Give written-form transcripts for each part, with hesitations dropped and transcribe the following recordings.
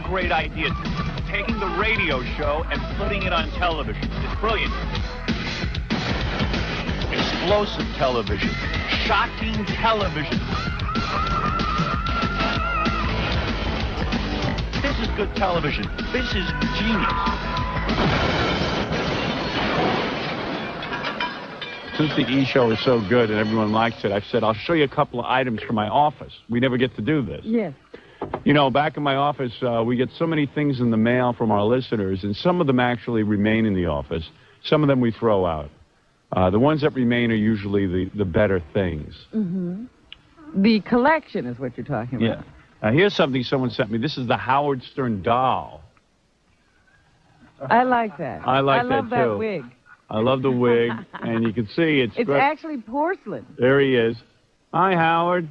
great idea. Taking the radio show and putting it on television. It's brilliant. Explosive television. Shocking television. This is good television. This is genius. Since the E! Show is so good and everyone likes it, I've said, I'll show you a couple of items from my office. We never get to do this. Yes. You know, back in my office, we get so many things in the mail from our listeners, and some of them actually remain in the office. Some of them we throw out. The ones that remain are usually the better things. Mm-hmm. The collection is what you're talking about. Yeah. Here's something someone sent me. This is the Howard Stern doll. I like that. I like that, too. I love that wig. I love the wig, and you can see it's actually porcelain. There he is. Hi, Howard.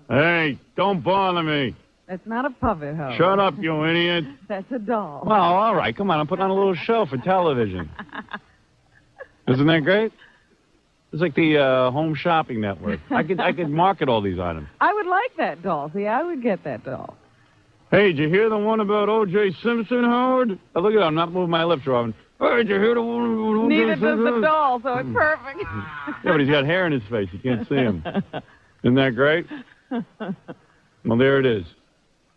Hey, don't bother me. That's not a puppet, Howard. Shut up, you idiot. That's a doll. Well, all right, come on. I'm putting on a little show for television. Isn't that great? It's like the Home Shopping Network. I could market all these items. I would like that doll. See, I would get that doll. Hey, did you hear the one about O.J. Simpson, Howard? Oh, look at that. I'm not moving my lips, Robin. Hey, did you hear the one about O.J. Neither Simpson? does the doll, so it's perfect. Yeah, but he's got hair in his face. You can't see him. Isn't that great? Well, there it is.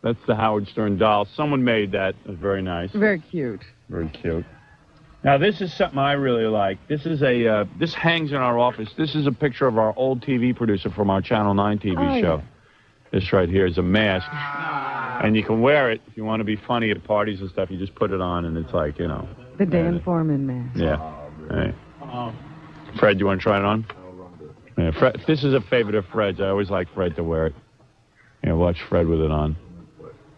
That's the Howard Stern doll. Someone made that. It's very nice. Very cute. Very cute. Now, this is something I really like. This is this hangs in our office. This is a picture of our old TV producer from our Channel 9 TV show. Yeah. This right here is a mask. And you can wear it if you want to be funny at parties and stuff. You just put it on, and it's like, you know. The Dan Foreman mask. Yeah. Hey. Fred, you want to try it on? Yeah, Fred, this is a favorite of Fred's. I always like Fred to wear it. Yeah, watch Fred with it on.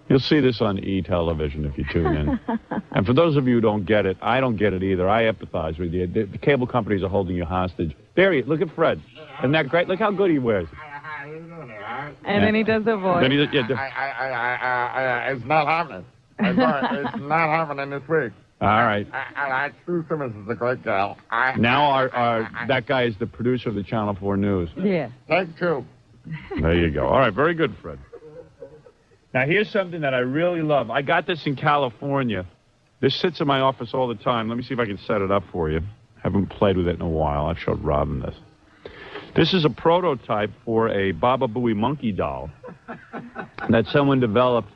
You'll see this on E! Television if you tune in. And for those of you who don't get it, I don't get it either. I empathize with you. The cable companies are holding you hostage. There he is. Look at Fred. Isn't that great? Look how good he wears it. And then he does the voice. Then it's not happening. It's not happening this week. All right. Sue Simmons is a great gal. Now that guy is the producer of the Channel 4 News. Yeah. Thank you. There you go. All right, very good, Fred. Now, here's something that I really love. I got this in California. This sits in my office all the time. Let me see if I can set it up for you. Haven't played with it in a while. I've showed Robin this. This is a prototype for a Baba Booey monkey doll that someone developed.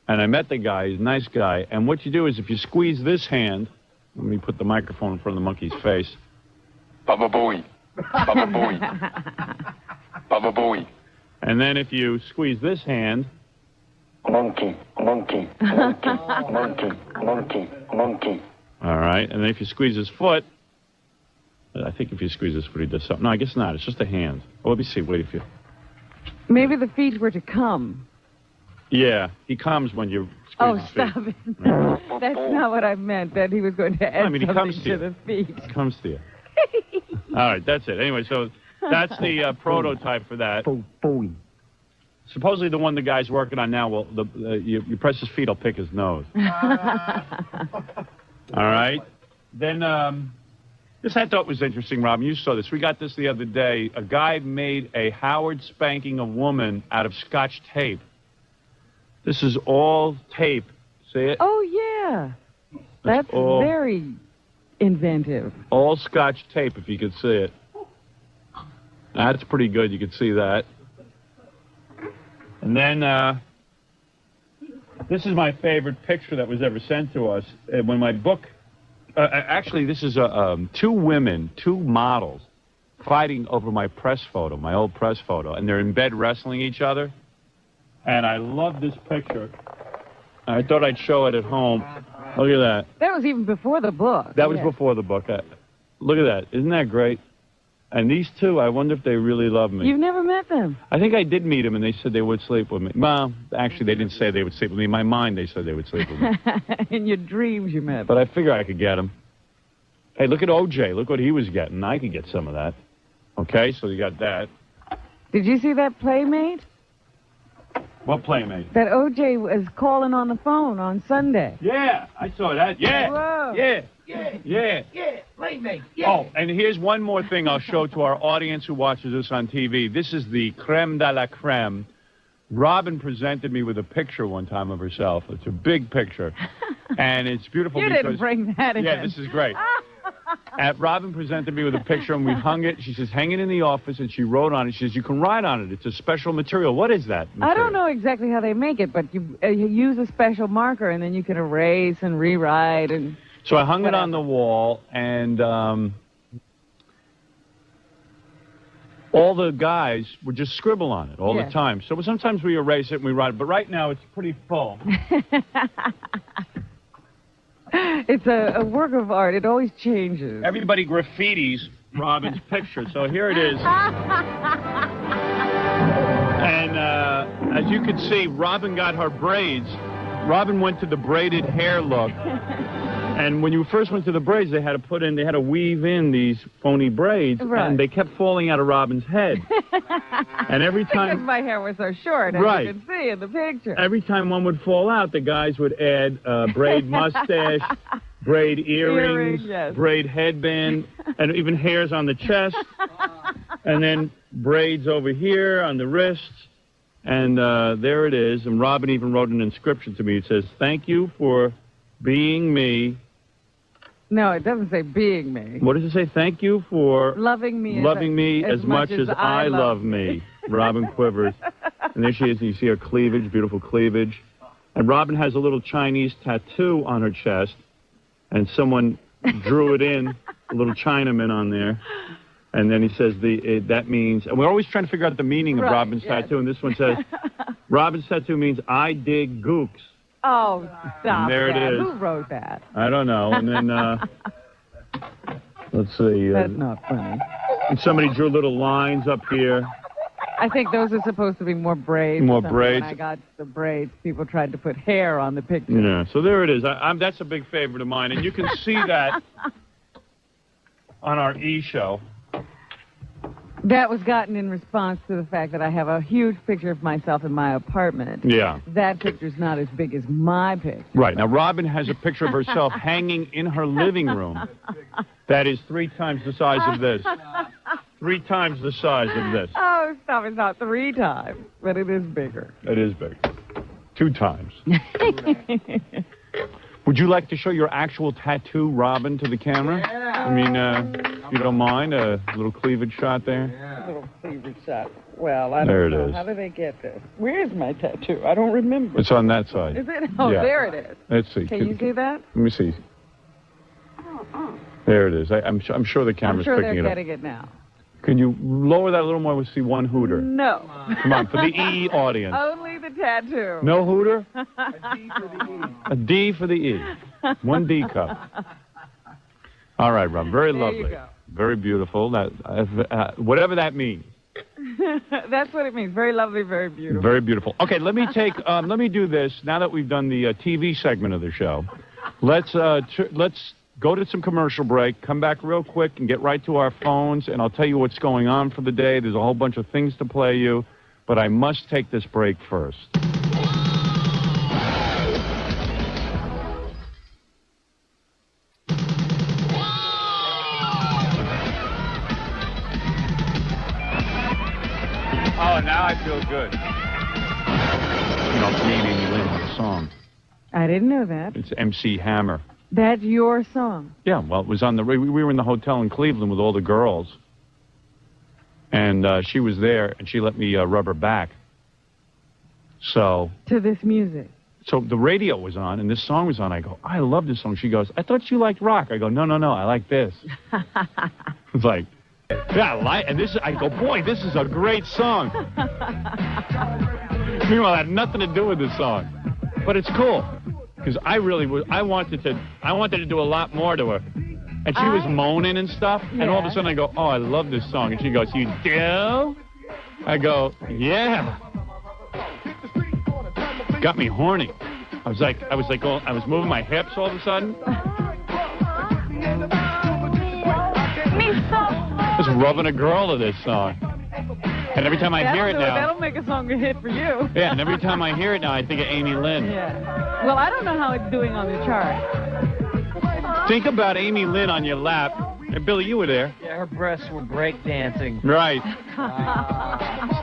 And I met the guy. He's a nice guy. And what you do is if you squeeze this hand, let me put the microphone in front of the monkey's face. Baba Booey. Baba Booey. Baba Booey. And then if you squeeze this hand... Monkey, monkey, monkey, monkey, monkey, monkey. All right. And then if you squeeze his foot... I think if you squeeze his foot, he does something. No, I guess not. It's just a hand. Oh, let me see. Wait if you... Maybe the feet were to come. Yeah, he comes when you squeeze his feet. Oh, stop it. That's not what I meant, that he was going to add something to the feet. He comes to you. All right, that's it. Anyway, so that's the prototype for that. Supposedly the one the guy's working on now, will you press his feet, he'll pick his nose. All right. Then this I thought was interesting, Rob. You saw this. We got this the other day. A guy made a Howard spanking a woman out of Scotch tape. This is all tape. See it? Oh, yeah. That's very inventive. All Scotch tape, if you could see it. That's pretty good. You could see that. And then this is my favorite picture that was ever sent to us. When my book... actually, this is two women, two models, fighting over my press photo, my old press photo. And they're in bed wrestling each other. And I love this picture. I thought I'd show it at home. Look at that. That was even before the book. That was before the book. Look at that. Isn't that great? And these two, I wonder if they really love me. You've never met them. I think I did meet them, and they said they would sleep with me. Well, actually, they didn't say they would sleep with me. In my mind, they said they would sleep with me. In your dreams, you met them. But I figure I could get them. Hey, look at O.J. Look what he was getting. I could get some of that. Okay, so you got that. Did you see that Playmate? What Playmate? That O.J. was calling on the phone on Sunday. Yeah, I saw that. Yeah. Whoa. Yeah. Yeah, Playmate, yeah. Oh, and here's one more thing I'll show to our audience who watches this on TV. This is the creme de la creme Robin presented me with a picture one time of herself. It's a big picture, and it's beautiful. You didn't bring that in. Yeah, this is great. Robin presented me with a picture, and we hung it. She says, hang it in the office, and she wrote on it. She says, you can write on it. It's a special material. What is that material? I don't know exactly how they make it, but you use a special marker, and then you can erase and rewrite. And so I hung it on the wall, and all the guys would just scribble on it all the time. So sometimes we erase it and we write it, but right now it's pretty full. It's a work of art. It always changes. Everybody graffitis Robin's picture. So here it is. And as you can see, Robin got her braids. Robin went to the braided hair look. And when you first went to the braids, they had to weave in these phony braids, and they kept falling out of Robin's head. And every time... Because my hair was so short, as you can see in the picture. Every time one would fall out, the guys would add braid mustache, braid earrings, braid headband, and even hairs on the chest, and then braids over here on the wrists. And there it is. And Robin even wrote an inscription to me. It says, thank you for being me. No, it doesn't say being me. What does it say? Thank you for loving me as much as I love me. Robin quivers. And there she is, and you see her cleavage, beautiful cleavage. And Robin has a little Chinese tattoo on her chest, and someone drew it in, a little Chinaman on there. And then he says that means, and we're always trying to figure out the meaning of Robin's tattoo, and this one says, Robin's tattoo means I dig gooks. Oh, stop there that. It is. Who wrote that? I don't know. And then, let's see. That's not funny. And somebody drew little lines up here. I think those are supposed to be more braids. More braids. When I got the braids, people tried to put hair on the picture. Yeah, so there it is. That's a big favorite of mine. And you can see that on our E-show. That was gotten in response to the fact that I have a huge picture of myself in my apartment. Yeah. That picture's not as big as my picture. Right. Now, Robin has a picture of herself hanging in her living room that is 3 times the size of this. 3 times the size of this. Oh, stop. It's not 3 times, but it is bigger. It is big. 2 times. Would you like to show your actual tattoo, Robin, to the camera? Yeah. I mean, if you don't mind, a little cleavage shot there? Yeah. A little cleavage shot. Well, I don't know. How did they get this? Where is my tattoo? I don't remember. It's on that side. Is it? Oh, yeah. There it is. Let's see. Can you see that? Let me see. There it is. I'm sure the camera's picking it up. I'm sure they're getting it now. Can you lower that a little more? We'll see one hooter. No. Come on, for the E audience. Only the tattoo. No hooter? A D for the E. A D for the E. 1 D cup. All right, Rob. Very lovely. There you go. Very beautiful. That whatever that means. That's what it means. Very lovely, very beautiful. Very beautiful. Okay, let me do this. Now that we've done the TV segment of the show, let's go to some commercial break, come back real quick and get right to our phones, and I'll tell you what's going on for the day. There's a whole bunch of things to play you, but I must take this break first. Oh, now I feel good. You know, Amy Lynn's song. I didn't know that. It's MC Hammer. That's your song. Yeah, well, it was on we were in the hotel in Cleveland with all the girls, and she was there, and she let me rub her back. So to this music. So the radio was on, and this song was on. I go, I love this song. She goes, I thought you liked rock. I go, no, I like this. It's like, yeah, I like, and this. I go, boy, this is a great song. Meanwhile, it had nothing to do with this song, but it's cool. Because I wanted to do a lot more to her. And she was moaning and stuff. Yeah. And all of a sudden I go, oh, I love this song. And she goes, you do? I go, yeah. Got me horny. I was moving my hips all of a sudden. I was rubbing a girl to this song. And every time I hear it now... That'll make a song a hit for you. Yeah, and every time I hear it now, I think of Amy Lynn. Yeah. Well, I don't know how it's doing on the chart. Think about Amy Lynn on your lap. Billy, you were there. Yeah, her breasts were breakdancing. Right.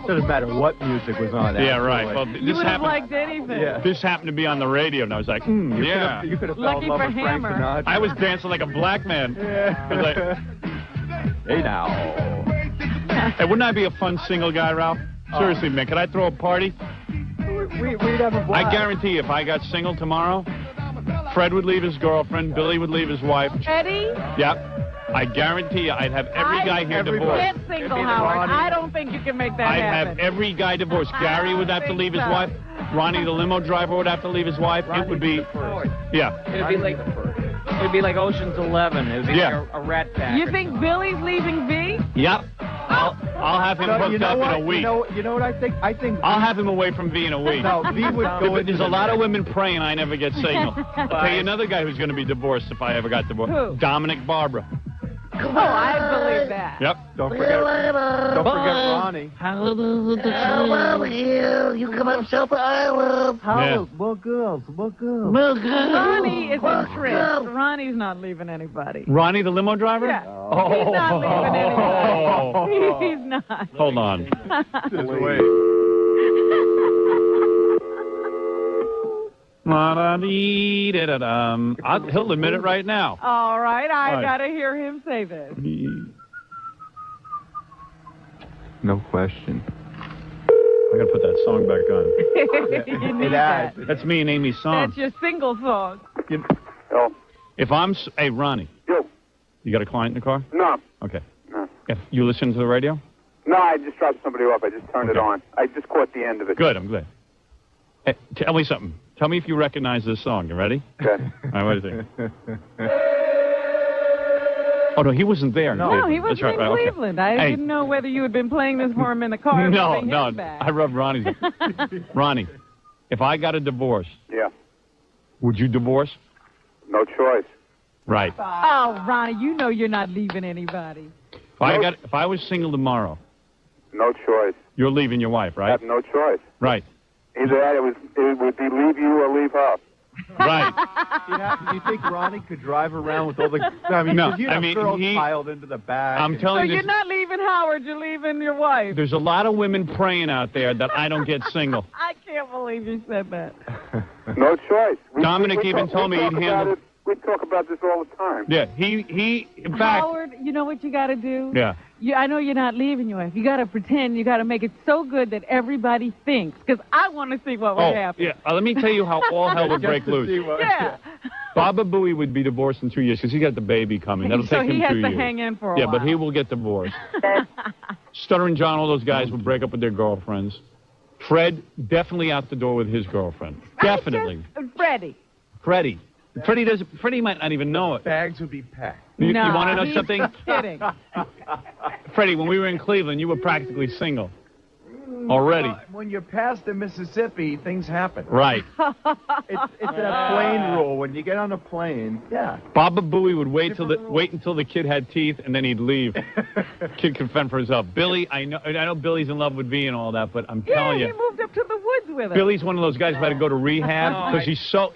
Doesn't matter what music was on. Yeah, right. Well, You would have liked anything. Yeah. This happened to be on the radio, and I was like, yeah. You could have fell Lucky in love for with Frank Hammer. Sinatra. I was dancing like a black man. I was like, Hey now. hey, wouldn't I be a fun single guy, Ralph? Seriously, man, could I throw a party? We'd have a blast. I guarantee you, if I got single tomorrow, Fred would leave his girlfriend, Billy would leave his wife. Eddie? Yep. I guarantee you, I'd have every guy here divorced. Get single, Howard. I don't think you can make that I'd happen. have every guy divorced. Gary would have to leave his so. wife. Ronnie, the limo driver, would have to leave his wife. It would be, yeah. It'd be like Ocean's 11. It'd be Yeah. like a rat pack. You think Billy's leaving V? Yep. I'll have him hooked up in a week. You know what I think? I think I'll have him away from V in a week. No, V would go into There's a lot of women praying I never get single. I'll tell you another guy who's going to be divorced if I ever got divorced. Who? Dominic Barbara. Oh, I believe that. Yep. Don't forget Ronnie. You come upstairs to Ireland. Yeah. More girls. Ronnie is in Tris. Ronnie's not leaving anybody. Ronnie, the limo driver? Yeah. Oh. He's not leaving anybody. He's not. Hold on. Wait. He'll admit it right now. All right, I Right. got to hear him say this. No question. I gotta put that song back on. You need that. That's me and Amy's song. That's your single song. Oh, If I'm, hey Ronnie, yo, you got a client in the car? no, Okay. no. If you listen to the radio? No, I just dropped somebody off. I just turned it Okay. on. I just caught the end of it. Good, I'm glad. Hey, tell me something. Tell me if you recognize this song. You ready? Okay. All right, what do you think? Oh, no, he wasn't there. in No, Cleveland. he wasn't That's right, in right, okay. Cleveland. I Hey. didn't know whether you had been playing this for him in the car. No, or no. back. I rubbed Ronnie's. Ronnie, if I got a divorce, Yeah. would you divorce? No choice. Right. Oh, Ronnie, you know you're not leaving anybody. If I was single tomorrow, No choice. you're leaving your wife, I right? have no choice. Right. Either that, it would be leave you or leave her. Right. Do you think Ronnie could drive around with all the? I mean, No, 'cause you'd I have mean, girls he- piled into the back. I'm So telling you, you're not leaving Howard, you're leaving your wife. there's a lot of women praying out there that I don't get single. I can't believe you said that. No choice. Dominic even told me he'd handle. We talk about this all the time. Yeah, he, in fact, Howard, you know what you got to do? yeah. I know you're not leaving your wife. You got to pretend. You got to make it so good that everybody thinks. Because I want to see what would Oh, happen. yeah. Let me tell you how all hell would Just break to loose. see what- Yeah. Baba Booey would be divorced in 2 years because he got the baby coming. That'll So take him he has 2 to years. hang in for a Yeah, while. but he will get divorced. Stuttering John, all those guys will break up with their girlfriends. Fred, definitely out the door with his girlfriend. Definitely. Freddie. Freddie. Freddie might not even know it. Bags would be packed. You No, want to know he's something? kidding. Freddie, when we were in Cleveland, you were practically single. Already. When you're past the Mississippi, things happen. Right. It's that plane rule. When you get on a plane, yeah. Baba Booey would wait until the kid had teeth, and then he'd leave. Kid could fend for himself. Billy, I know Billy's in love with V and all that, but I'm Yeah, telling he you, moved up to the woods with us. Billy's one of those guys who had to go to rehab because he's so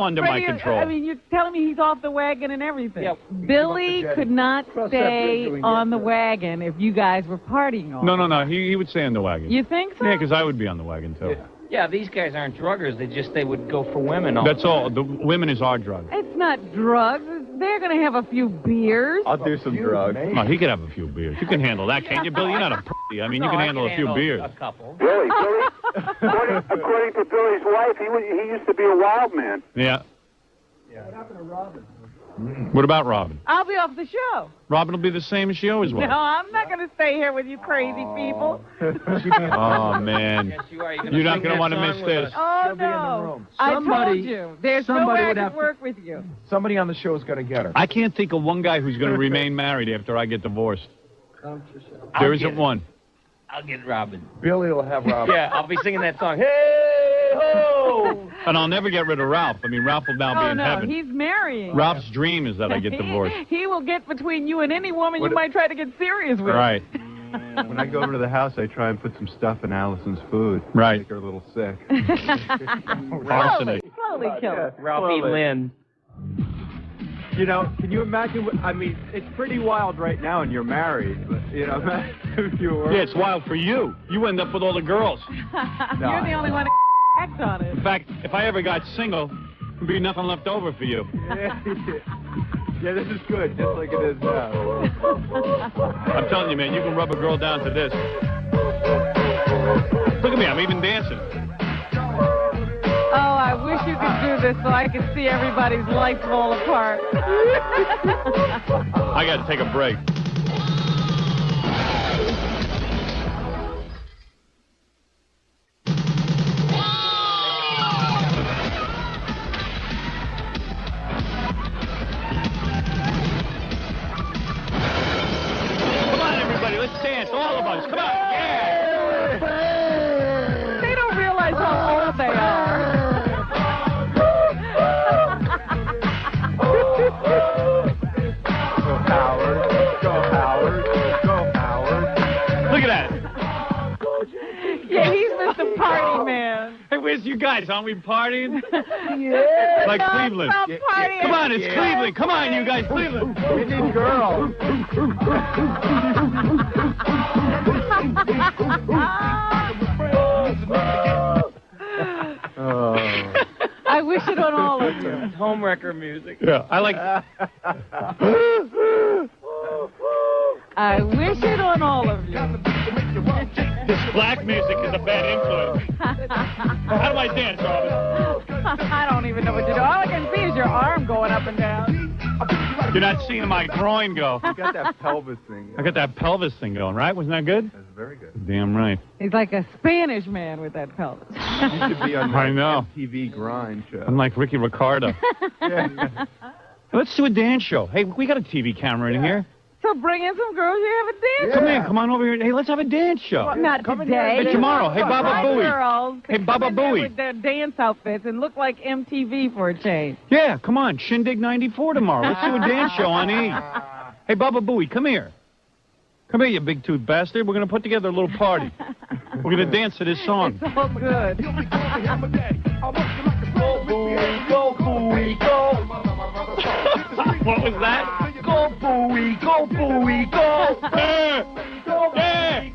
under Freddie, my control. I mean, you're telling me he's off the wagon and everything. Yep. Billy could not stay on the wagon if you guys were partying all No, he would stay on the wagon. You think so? Yeah, because I would be on the wagon too. Yeah, these guys aren't druggers. They would go for women all That's the time. all. The women is our drug. It's not drugs. They're going to have a few beers. I'll do some drugs. No, he could have a few beers. You can handle that, can't you, Billy? You're not a pussy. I mean, you can handle a few beers. A couple. Billy, according to Billy's wife, he used to be a wild man. Yeah. What about Robin? I'll be off the show. Robin will be the same as she always was. No, I'm not going to stay here with you crazy people. Oh, man. Yes, you are. You're not going to want to miss this. Oh, She'll be in the no. room. I told Somebody- you. There's no somebody way I would could have to- work with you. Somebody on the show is going to get her. I can't think of one guy who's going to remain married after I get divorced. There isn't one. I'll get Robin. Billy will have Robin. Yeah, I'll be singing that song. Hey ho! And I'll never get rid of Ralph. I mean, Ralph will now be Oh, in no. heaven. He's marrying. Ralph's dream is that I get divorced. He will get between you and any woman you might try to get serious with. Right. When I go over to the house, I try and put some stuff in Allison's food. Right. Make her a little sick. Slowly kill her. Ralphie Lynn. You know, can you imagine? I mean, it's pretty wild right now, and you're married. But, you know, imagine if you were. Yeah, it's wild for you. You end up with all the girls. You're the only one that acts on it. In fact, if I ever got single, there'd be nothing left over for you. Yeah, this is good, just like it is now. I'm telling you, man, you can rub a girl down to this. Look at me, I'm even dancing. Oh, I wish you could do this so I could see everybody's life fall apart. I got to take a break. Come on, everybody, let's dance, all of us. Come on, yeah! They don't realize how old they are. Go Howard, go Howard, go Howard. Look at that. Yeah, he's Mr. Party Man. Hey, where's you guys? Aren't we partying? Yeah. Like Cleveland. Stop partying. Come on, it's Cleveland. Come on, you guys, Cleveland. We need girls. I wish it on all of you. It's homewrecker music. Yeah, I like. I wish it on all of you. This black music is a bad influence. How do I dance, Robin? I don't even know what to do. All I can see is your arm going up and down. You're not seeing my groin go. You got that pelvis thing. I got that pelvis thing going, right? Wasn't that good? That's very good. Damn right. He's like a Spanish man with that pelvis. You should be on I that know. MTV grind show. I'm like Ricky Ricardo. Let's do a dance show. Hey, we got a TV camera in here. So bring in some girls. You have a dance. Come in, come on over here. Hey, let's have a dance show. Not today. Hey, tomorrow. Hey, Baba My Booey. girls Hey, can Baba come in there Booey. with their dance outfits and look like MTV for a change. Yeah, come on. Shindig 94 tomorrow. Let's do a dance show on E. Hey, Baba Booey, come here. Come here, you big tooth bastard. We're going to put together a little party. We're going to dance to this song. It's all good. Go, Booey, go. What was that? Go, Booey, go, Booey, go. Yeah! Yeah!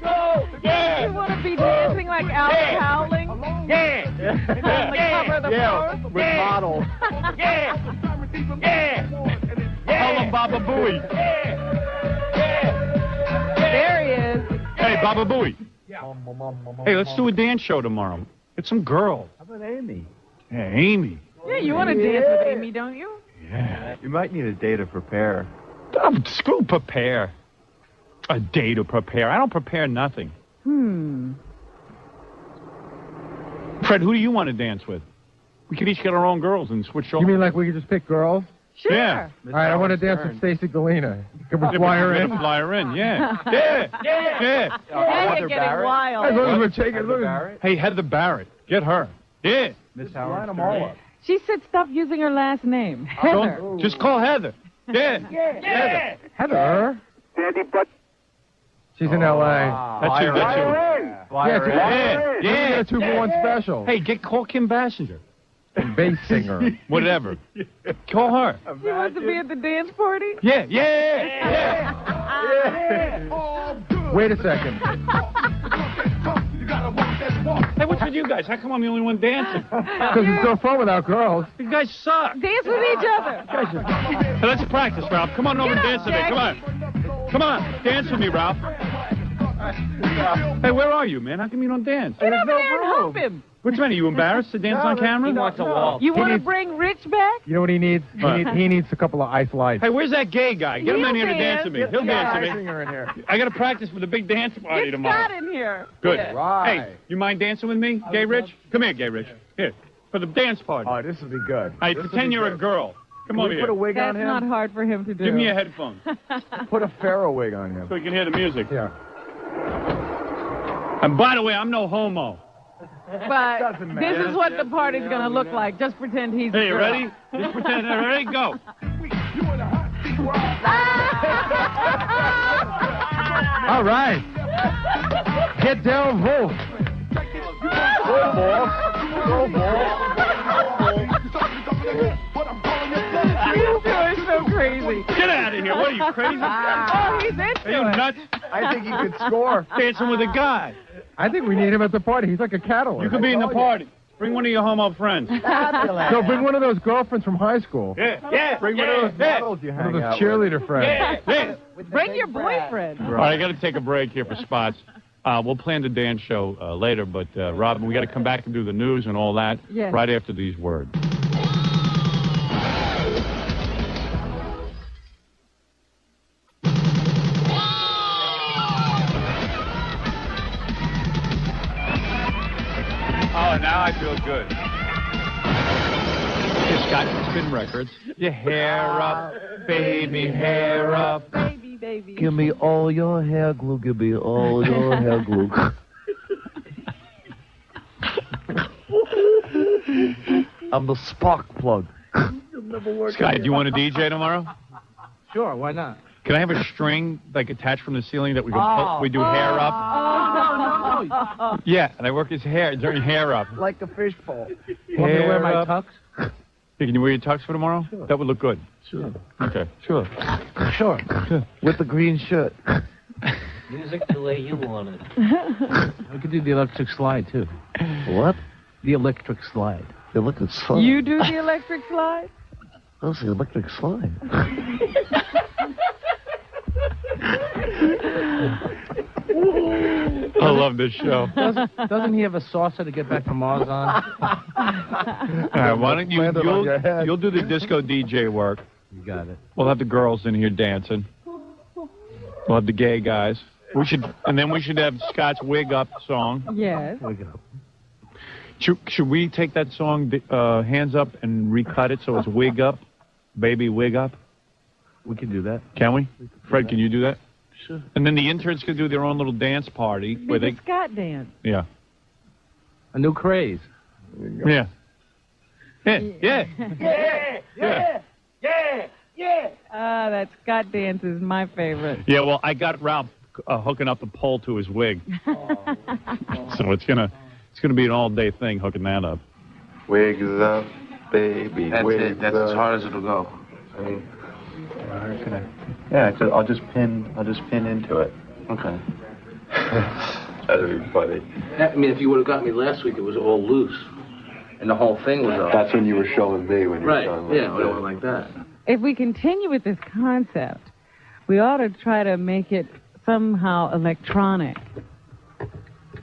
Yeah! You want to be dancing like Al Howling? Yeah. On the cover of the Post? With models. Yeah. Yeah. Call him Baba Booey. There he is. Hey, Baba Booey. Hey, let's do a dance show tomorrow. Get some girls. How about Amy? Yeah, Amy. Yeah, you want to dance with Amy, don't you? Yeah. You might need a day to prepare. Screw prepare. A day to prepare. I don't prepare nothing. Fred, who do you want to dance with? We could each get our own girls and switch over. You mean like we could just pick girls? Sure. Yeah. All right, I want to dance with Stacey Galena. Can we fly her in? Fly her in, yeah. Yeah. Yeah. Now you're getting wild. Hey, look, we're taking look. Hey, Heather Barrett. Get her. Yeah. Miss Howard. Line them all up. She said stop using her last name. Heather. Don't- just call Heather. Yeah. Heather. Heather? She's in L.A. That's you. That's you. Yeah, Yeah. a 2-for-1 special. Hey, call Kim Bassinger. Bass singer. Whatever. Call her. She wants to be at the dance party? Yeah. Yeah. Wait a second. Hey, what's with you guys? How come I'm the only one dancing? Because it's no fun without girls. You guys suck. Dance with each other. Hey, let's practice, Ralph. Come on over and dance with me. Come on. Come on. Dance with me, Ralph. Hey, where are you, man? How come you don't dance? Get over there and help him. What's the matter? You embarrassed to dance on camera? He wants a waltz. You want to needs- bring Rich back? You know what he needs? He needs a couple of ice lights. Hey, where's that gay guy? Get him in here to dance with me. He'll dance with me. Singer in here. I got to practice for the big dance party Get tomorrow. Scott in here. Good. Right. Hey, you mind dancing with me, Gay Rich? Come here, Gay Rich. Here, for the dance party. Oh, this will be good. I pretend you're a girl. Come over Can we here. put a wig on That's him? not hard for him to do. Give me a headphone Put a pharaoh wig on him. so we can hear the music. Yeah. And by the way, I'm no homo. But this is what the party's going to look like. Just pretend he's Hey, a you girl. ready? Just pretend. Ready? Go. All right. Get down, Wolf. Go, boss. Go, boss. You're doing so great. Get out of here. What are you, crazy? Oh, he's into Are you it. nuts? I think he could score. Dancing with a guy. I think we need him at the party. He's like a catalyst. You could be in the party. Bring one of your homo friends. No, bring one of those girlfriends from high school. Yeah. Bring one of those models you One of hang those out cheerleader friends. Yeah. Bring your boyfriend. All right, I got to take a break here for spots. We'll plan the dance show later, but Robin, we got to come back and do the news and all that Yes. right after these words. Oh, now I feel good. It's got spin records. Your hair up, baby, hair up. Baby. Give me all your hair glue. Give me all your hair glue. I'm the spark plug. Sky, do you want to DJ tomorrow? Sure, why not? Can I have a string like attached from the ceiling that we can pull, we do hair up? No. Yeah, and I work his hair during hair up. Like a fishbowl. You want me to wear my up. tux? Hey, can you wear your tux for tomorrow? Sure. That would look good. Sure. Okay. Sure. With the green shirt. Music the way you want it. We could do the electric slide, too. What? The electric slide. The electric slide. You do the electric slide? That's the electric slide. I love this show. Doesn't he have a saucer to get back from Mars on? All right, why don't you'll do the disco DJ work. You got it. We'll have the girls in here dancing. We'll have the gay guys. We should have Scott's Wig Up song. Yes. Wake it up. Should we take that song, Hands Up, and recut it so it's Wig Up, Baby Wig Up? We can do that. Can we? Fred, can you do that? Sure. And then the interns could do their own little dance party where Make they, a Scott dance. yeah, A new craze. yeah, yeah, yeah. That Scott dance is my favorite. Yeah, well, I got Ralph hooking up the pole to his wig, so it's gonna be an all-day thing hooking that up. Wigs up, baby. That's wigs it. That's up. as hard as it'll go. Yeah, I'll just pin into it. Okay. That'd be funny. I mean, if you would have got me last week, it was all loose. And the whole thing was off. That's when you were showing me when you Right, were showing yeah, it went like that. If we continue with this concept, we ought to try to make it somehow electronic.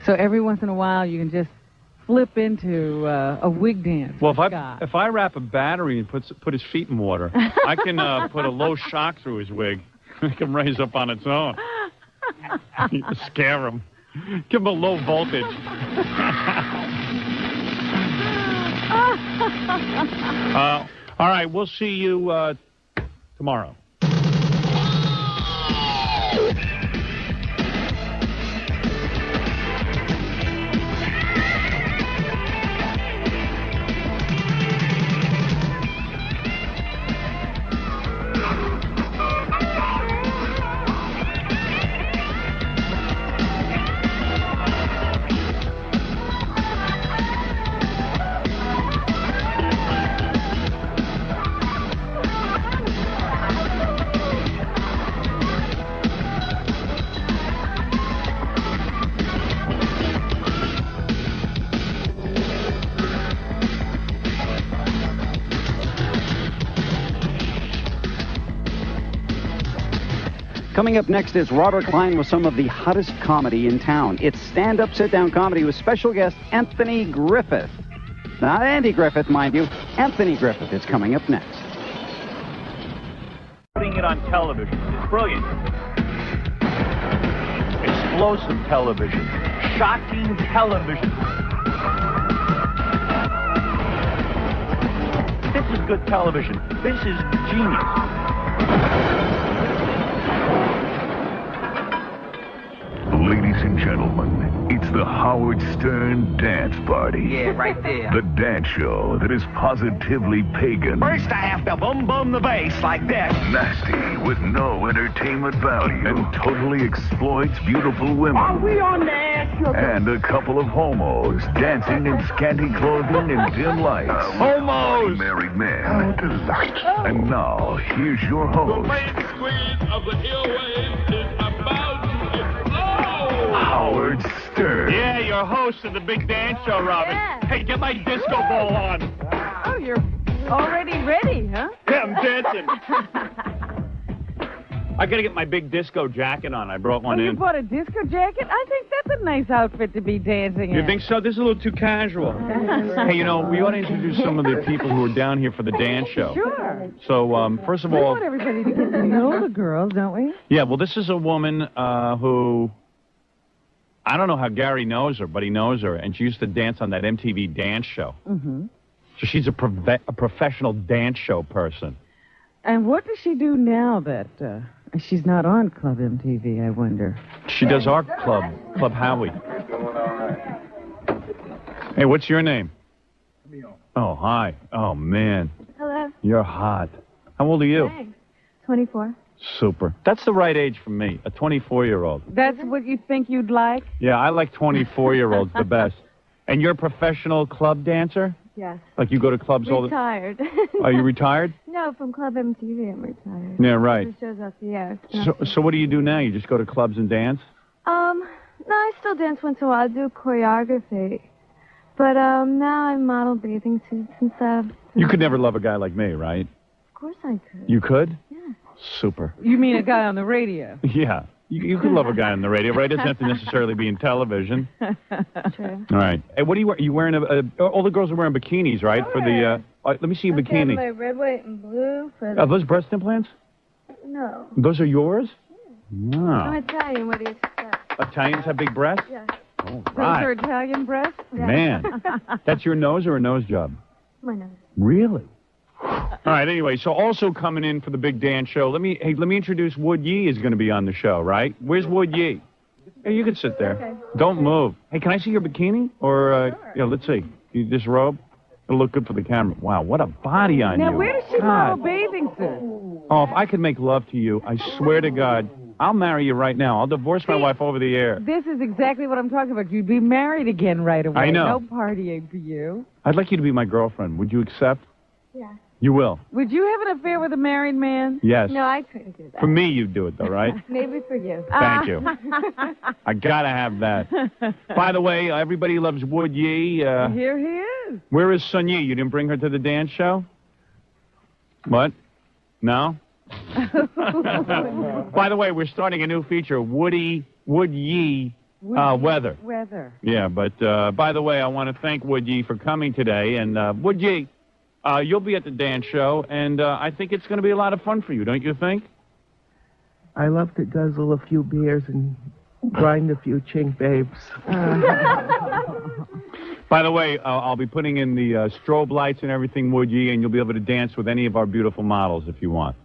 So every once in a while you can just flip into a wig dance. Well, with Scott. if I wrap a battery and put his feet in water, I can put a low shock through his wig. Make him raise up on its own. Scare him. Give him a low voltage. All right, we'll see you tomorrow. Coming up next is Robert Klein with some of the hottest comedy in town. It's stand-up, sit-down comedy with special guest Anthony Griffith. Not Andy Griffith, mind you. Anthony Griffith is coming up next. Putting it on television is brilliant. Explosive television. Shocking television. This is good television. This is genius. Ladies and gentlemen, it's the Howard Stern Dance Party. Yeah, right there. The dance show that is positively pagan. First I have to bum the bass like this. Nasty with no entertainment value. And totally exploits beautiful women. Are we on the ass, sugar? And a couple of homos dancing in scanty clothing and dim lights. Homos! happily married man. How delightful. And now, here's your host, of the airwaves is about to explode. Howard Stern. Yeah, your host of the Big Dance Show, Robin. Yeah. Hey, get my disco ball on. Oh, you're already ready, huh? Yeah, I'm dancing. I got to get my big disco jacket on. I brought one You in. bought a disco jacket? I think that's a nice outfit to be dancing in. You think so? This is a little too casual. Hey, you know, we ought to introduce some of the people who are down here for the dance show. Sure. So, first of We all... want everybody to get to know the girls, don't we? Yeah, well, this is a woman who... I don't know how Gary knows her, but he knows her, and she used to dance on that MTV dance show. Mm-hmm. So she's a professional dance show person. And what does she do now that she's not on Club MTV, I wonder? She does our club, Club Howie. Hey, what's your name? Oh, hi. Oh, man. Hello. You're hot. How old are you? Thanks. 24. Super. That's the right age for me, a 24-year-old. That's what you think you'd like? Yeah, I like 24-year-olds the best. And you're a professional club dancer? Yes. Like you go to clubs all the... Retired. Are you retired? No, from Club MTV I'm retired. Yeah, right. It shows off the air. So what do you do now? You just go to clubs and dance? No, I still dance once in a while. I do choreography. But, now I model bathing suits and stuff. You could never love a guy like me, right? Of course I could. You could? Yeah. Super. You mean a guy on the radio? Yeah. You could love a guy on the radio, right? It doesn't have to necessarily be in television. True. All right. Hey, what are you wearing? You wearing all the girls are wearing bikinis, right? For the, let me see your bikini. my red, white, and blue for the... Are those breast implants? No. Those are yours? I'm Wow. Italian. What do you expect? Italians have big breasts? Yeah. All Those are right. Italian breasts? Man. That's your nose or a nose job? My nose. Really? All right, anyway, so also coming in for the big dance show, let me introduce WoodYee is going to be on the show, right? Where's WoodYee? Hey, you can sit there. Okay. Don't move. Hey, can I see your bikini? Or, yeah, let's see. You disrobe? It'll look good for the camera. Wow, what a body on you. Now, where does she God. model bathing suits? Oh, if I could make love to you, I swear to God, I'll marry you right now. I'll divorce my wife over the air. This is exactly what I'm talking about. You'd be married again right away. I know. No partying for you. I'd like you to be my girlfriend. Would you accept? Yeah. You will? Would you have an affair with a married man? Yes. No, I couldn't do that. For me, you'd do it, though, right? Maybe for you. Thank you. I gotta have that. By the way, everybody loves WoodYee. Here he is. Where is Sun Yi? You didn't bring her to the dance show? What? No? By the way, we're starting a new feature, WoodYee Weather. Weather. Yeah, but by the way, I want to thank WoodYee for coming today. And WoodYee, you'll be at the dance show, and I think it's going to be a lot of fun for you, don't you think? I love to guzzle a few beers and grind a few chink babes. By the way, I'll be putting in the strobe lights and everything, WoodYee, and you'll be able to dance with any of our beautiful models if you want.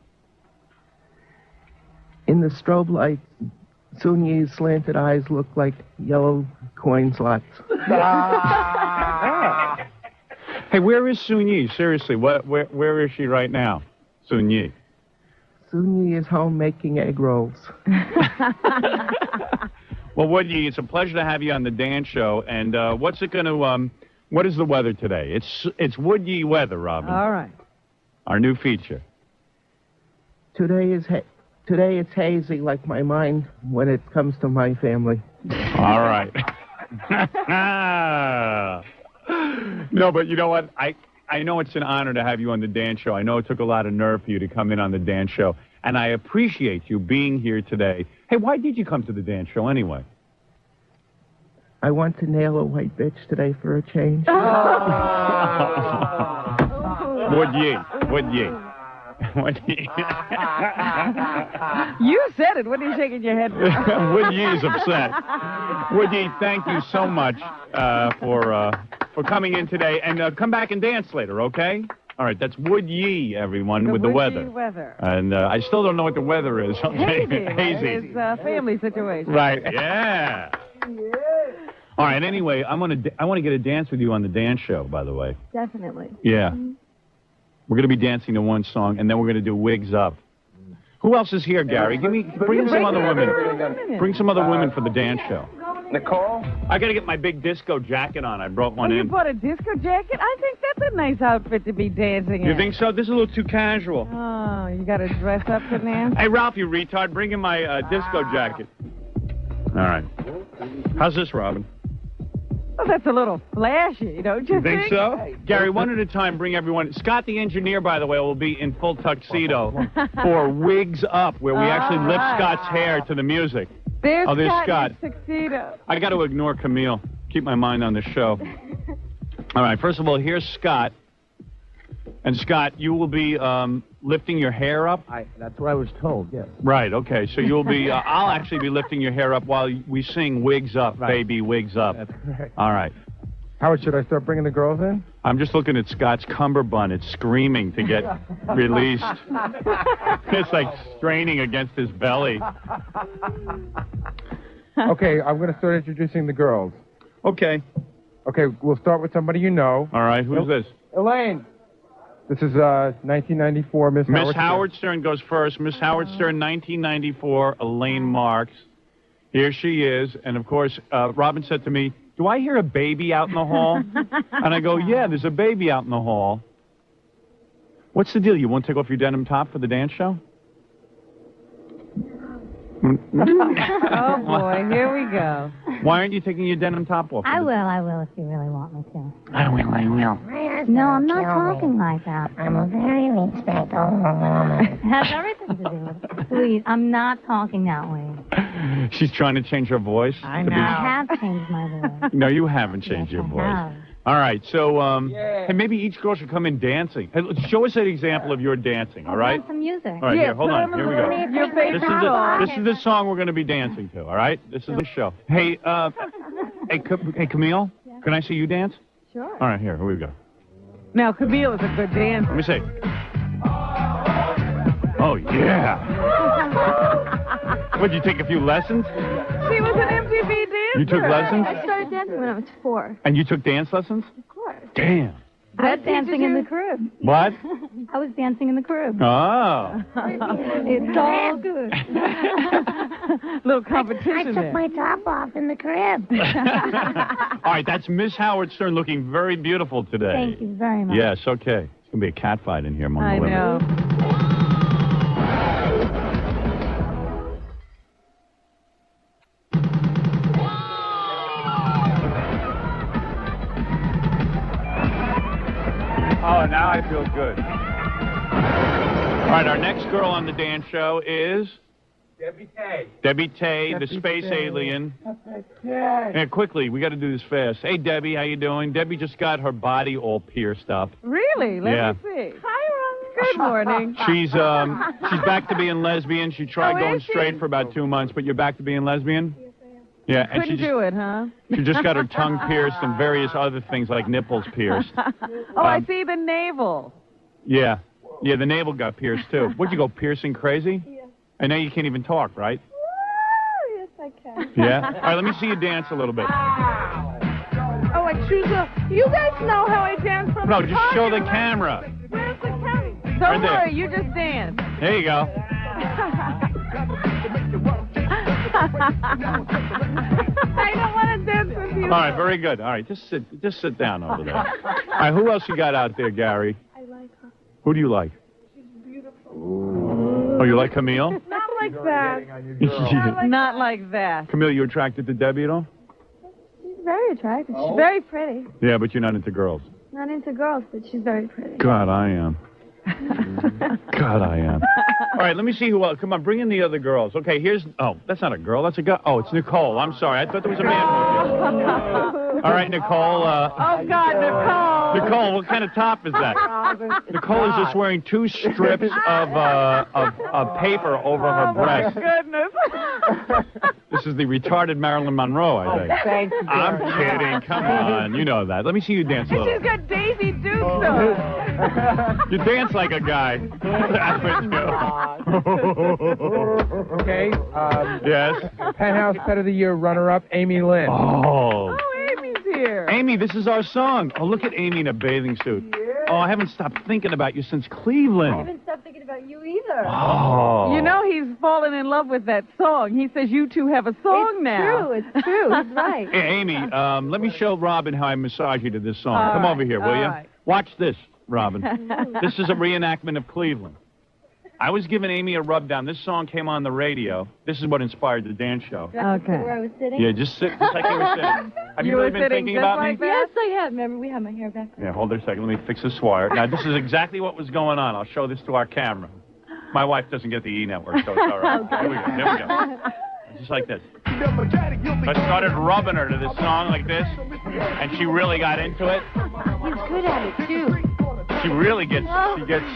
In the strobe light, Sun Yi's slanted eyes look like yellow coin slots. Hey, where is Sun Yi? Seriously, where is she right now, Sun Yi? Sun Yi is home making egg rolls. Well, WoodYee, it's a pleasure to have you on the dance show. And what's it going to? What is the weather today? It's WoodYee weather, Robin. All right. Our new feature. Today it's hazy like my mind when it comes to my family. All right. No, but you know what? I know it's an honor to have you on the dance show. I know it took a lot of nerve for you to come in on the dance show. And I appreciate you being here today. Hey, why did you come to the dance show anyway? I want to nail a white bitch today for a change. WoodYee. You said it. What are you shaking your head for? WoodYee is upset. WoodYee, thank you so much for coming in today. And come back and dance later, okay? All right, that's WoodYee, everyone, with the weather. Weather. And I still don't know what the weather is. Okay? Hazy. It's a family situation. Right, yeah. All right, anyway, I want to get a dance with you on the dance show, by the way. Definitely. Yeah. We're going to be dancing to one song, and then we're going to do Wigs Up. Who else is here, Gary? Bring in some other women. Bring some other women for the dance show. Nicole? I got to get my big disco jacket on. I brought one You in. bought a disco jacket? I think that's a nice outfit to be dancing in. You think so? This is a little too casual. Oh, you got to dress up to dance? Hey, Ralph, you retard, bring in my disco jacket. All right. How's this, Robin? Well, that's a little flashy, don't you think so? Gary, one at a time, bring everyone. Scott, the engineer, by the way, will be in full tuxedo for Wigs Up, where we actually lift Scott's hair to the music. There's Scott. in his tuxedo. I got to ignore Camille. Keep my mind on the show. All right, first of all, here's Scott. And Scott, you will be lifting your hair up? That's what I was told, yes. Right, okay. So you'll be, I'll actually be lifting your hair up while we sing Wigs Up, baby, Wigs Up. That's correct. All right. Howard, should I start bringing the girls in? I'm just looking at Scott's cummerbund. It's screaming to get released. It's like straining against his belly. Okay, I'm going to start introducing the girls. Okay. Okay, we'll start with somebody you know. All right, who's this? Elaine. This is 1994 Miss Howard Stern. Miss Howard Stern goes first. Miss Howard Stern, 1994, Elaine Marks. Here she is. And, of course, Robin said to me, do I hear a baby out in the hall? And I go, yeah, there's a baby out in the hall. What's the deal? You won't take off your denim top for the dance show? Oh, boy, here we go. Why aren't you taking your denim top off? I will if you really want me to. I will. No, I'm not talking like that. I'm a very respectable woman. It has everything to do with it. Please, I'm not talking that way. She's trying to change her voice. I know. I have changed my voice. No, you haven't changed your voice. Have. All right, so hey, maybe each girl should come in dancing. Hey, show us an example of your dancing, all right? Some music. All right, here, hold on. Here we go. Your favorite song. This is the song we're going to be dancing to, all right? This is the show. Hey, hey, Camille, can I see you dance? Sure. All right, here we go. Now, Camille is a good dancer. Let me see. Oh, yeah. What, did you take a few lessons? She was an MTV dancer. You took lessons? I started dancing when I was 4. And you took dance lessons? Of course. Damn. I was dancing in the crib. What? I was dancing in the crib. Oh. It's all good. Little competition I took my top off in the crib. All right, that's Miss Howard Stern looking very beautiful today. Thank you very much. Yes, okay. It's going to be a cat fight in here among the women. I know. Oh, now I feel good. All right, our next girl on the dance show is Debbie Tay. Debbie Tay, the space alien. Yeah, quickly, we got to do this fast. Hey, Debbie, how you doing? Debbie just got her body all pierced up. Really? Let me see. Hi, Ron. Good morning. She's back to being lesbian. She tried going straight for about 2 months, but you're back to being lesbian? Yeah, and Couldn't do it, huh? She just got her tongue pierced and various other things like nipples pierced. Oh, I see the navel. Yeah. Yeah, the navel got pierced, too. What'd you go, piercing crazy? Yeah. And now you can't even talk, right? Yes, I can. Yeah? All right, let me see you dance a little bit. Oh, excuse me. You guys know how I dance from No, the just show the party, right? camera. Where's the camera? Don't Right there. worry, you just dance. There you go. I don't want to dance with you. All right, very good. All right, just sit down over there. All right, who else you got out there, Gary? I like her. Who do you like? She's beautiful. Oh, you like Camille? Not like that. Not like that. Camille, you attracted to Debbie at all? She's very attractive. She's very pretty. Yeah, but you're not into girls. Not into girls, but she's very pretty. God, I am. God, I am. All right, let me see who else. Come on, bring in the other girls. Okay, here's... Oh, that's not a girl. That's a guy. Oh, it's Nicole. I'm sorry. I thought there was a man with you. All right, Nicole. Oh, God, Nicole. Nicole, what kind of top is that? Nicole is just wearing 2 strips of paper over her breast. Oh, goodness. This is the retarded Marilyn Monroe, I think. Thank you. I'm kidding. Come on. You know that. Let me see you dance a And little. she's got Daisy Dukes on. You dance like a guy. Okay. Yes. Penthouse Pet of the Year runner-up, Amy Lynn. Oh. Oh, Amy's here. Amy, this is our song. Oh, look at Amy in a bathing suit. Oh, I haven't stopped thinking about you since Cleveland. I haven't stopped thinking about you either. her. Oh. You know he's fallen in love with that song. He says you two have a song now. It's true. He's right. Hey, Amy, let me show Robin how I massage you to this song. All Come right, over here, will all you? right. Watch this, Robin. This is a reenactment of Cleveland. I was giving Amy a rub down. This song came on the radio. This is what inspired the dance show. Where I was sitting? Yeah, just sit just like you were sitting. Have you really been thinking about me? Yes, I have. Remember, we have my hair back. Yeah, hold there a second. Let me fix this wire. Now, this is exactly what was going on. I'll show this to our camera. My wife doesn't get the E network, so it's all right. Okay. Here we go. There we go. Just like this. I started rubbing her to this song like this, and she really got into it. He's good at it, too. She really gets,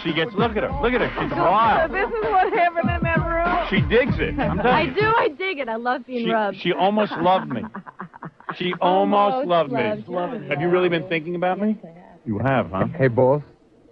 she gets, look at her, she's wild. This is what happened in that room. She digs it, I'm telling you. I dig it. I love being rubbed. She almost loved me. She almost loved me. Have you really been thinking about me? Yes, I have. You have, huh? Hey, boss.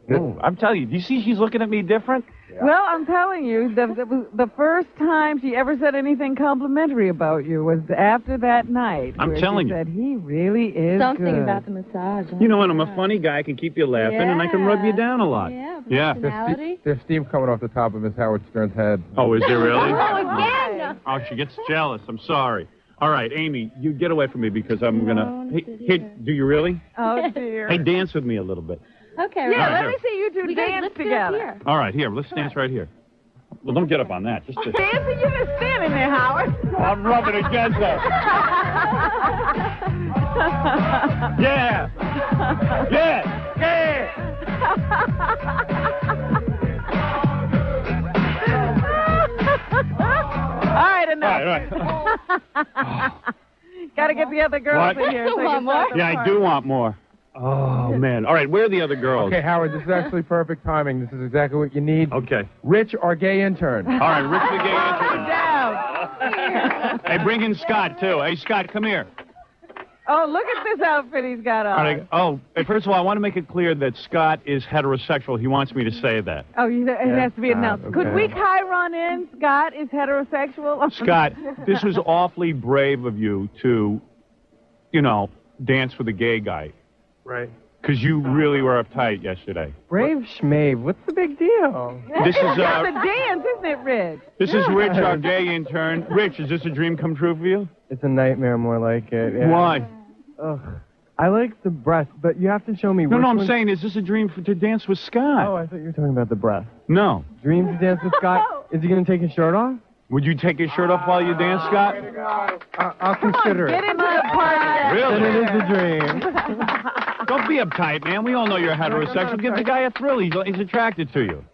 Oh, I'm telling you, do you see she's looking at me different? Yeah. Well, I'm telling you, the first time she ever said anything complimentary about you was after that night. I'm telling you. She said, he really is Something good. about the massage. You know, and I'm a funny guy. I can keep you laughing, and I can rub you down a lot. Yeah. Personality. There's steam coming off the top of Miss Howard Stern's head. Oh, is there really? Oh, again! Oh, she gets jealous. I'm sorry. All right, Amy, you get away from me because I'm going to... Hey, here, do you really? Oh, dear. Hey, dance with me a little bit. Okay, yeah, right, let me see you two dance together. All right, here, let's dance right here. Well, don't get up on that. Just this. Dancing, you're just standing there, Howard. I'm rubbing against her. Yeah. Yeah. Yeah. All right, enough. All right. Got to get the other girls in here. So Yeah, I do want more. Oh, man. All right, where are the other girls? Okay, Howard, this is actually perfect timing. This is exactly what you need. Okay. Rich, our gay intern. All right, Rich the gay intern. Hey, bring in Scott, too. Hey, Scott, come here. Oh, look at this outfit he's got on. All right. Oh, first of all, I want to make it clear that Scott is heterosexual. He wants me to say that. Oh, it has to be announced. Okay. Could we chyron in? Scott is heterosexual? Scott, this was awfully brave of you to, you know, dance with a gay guy. Right. Because you really were uptight yesterday. Brave schmave. What's the big deal? This is a dance, isn't it, Rich? This is Rich, our gay intern. Rich, is this a dream come true for you? It's a nightmare more like it. Yeah. Why? Ugh. I like the breath, but you have to show me No, which I'm one... saying, is this a dream to dance with Scott? Oh, I thought you were talking about the breath. No. Dream to dance with Scott? Is he going to take his shirt off? Would you take his shirt off while you dance, Scott? I'll consider it. Get into the party. Really? Then it is a dream. Don't be uptight, man. We all know you're heterosexual. Give the guy a thrill. He's attracted to you.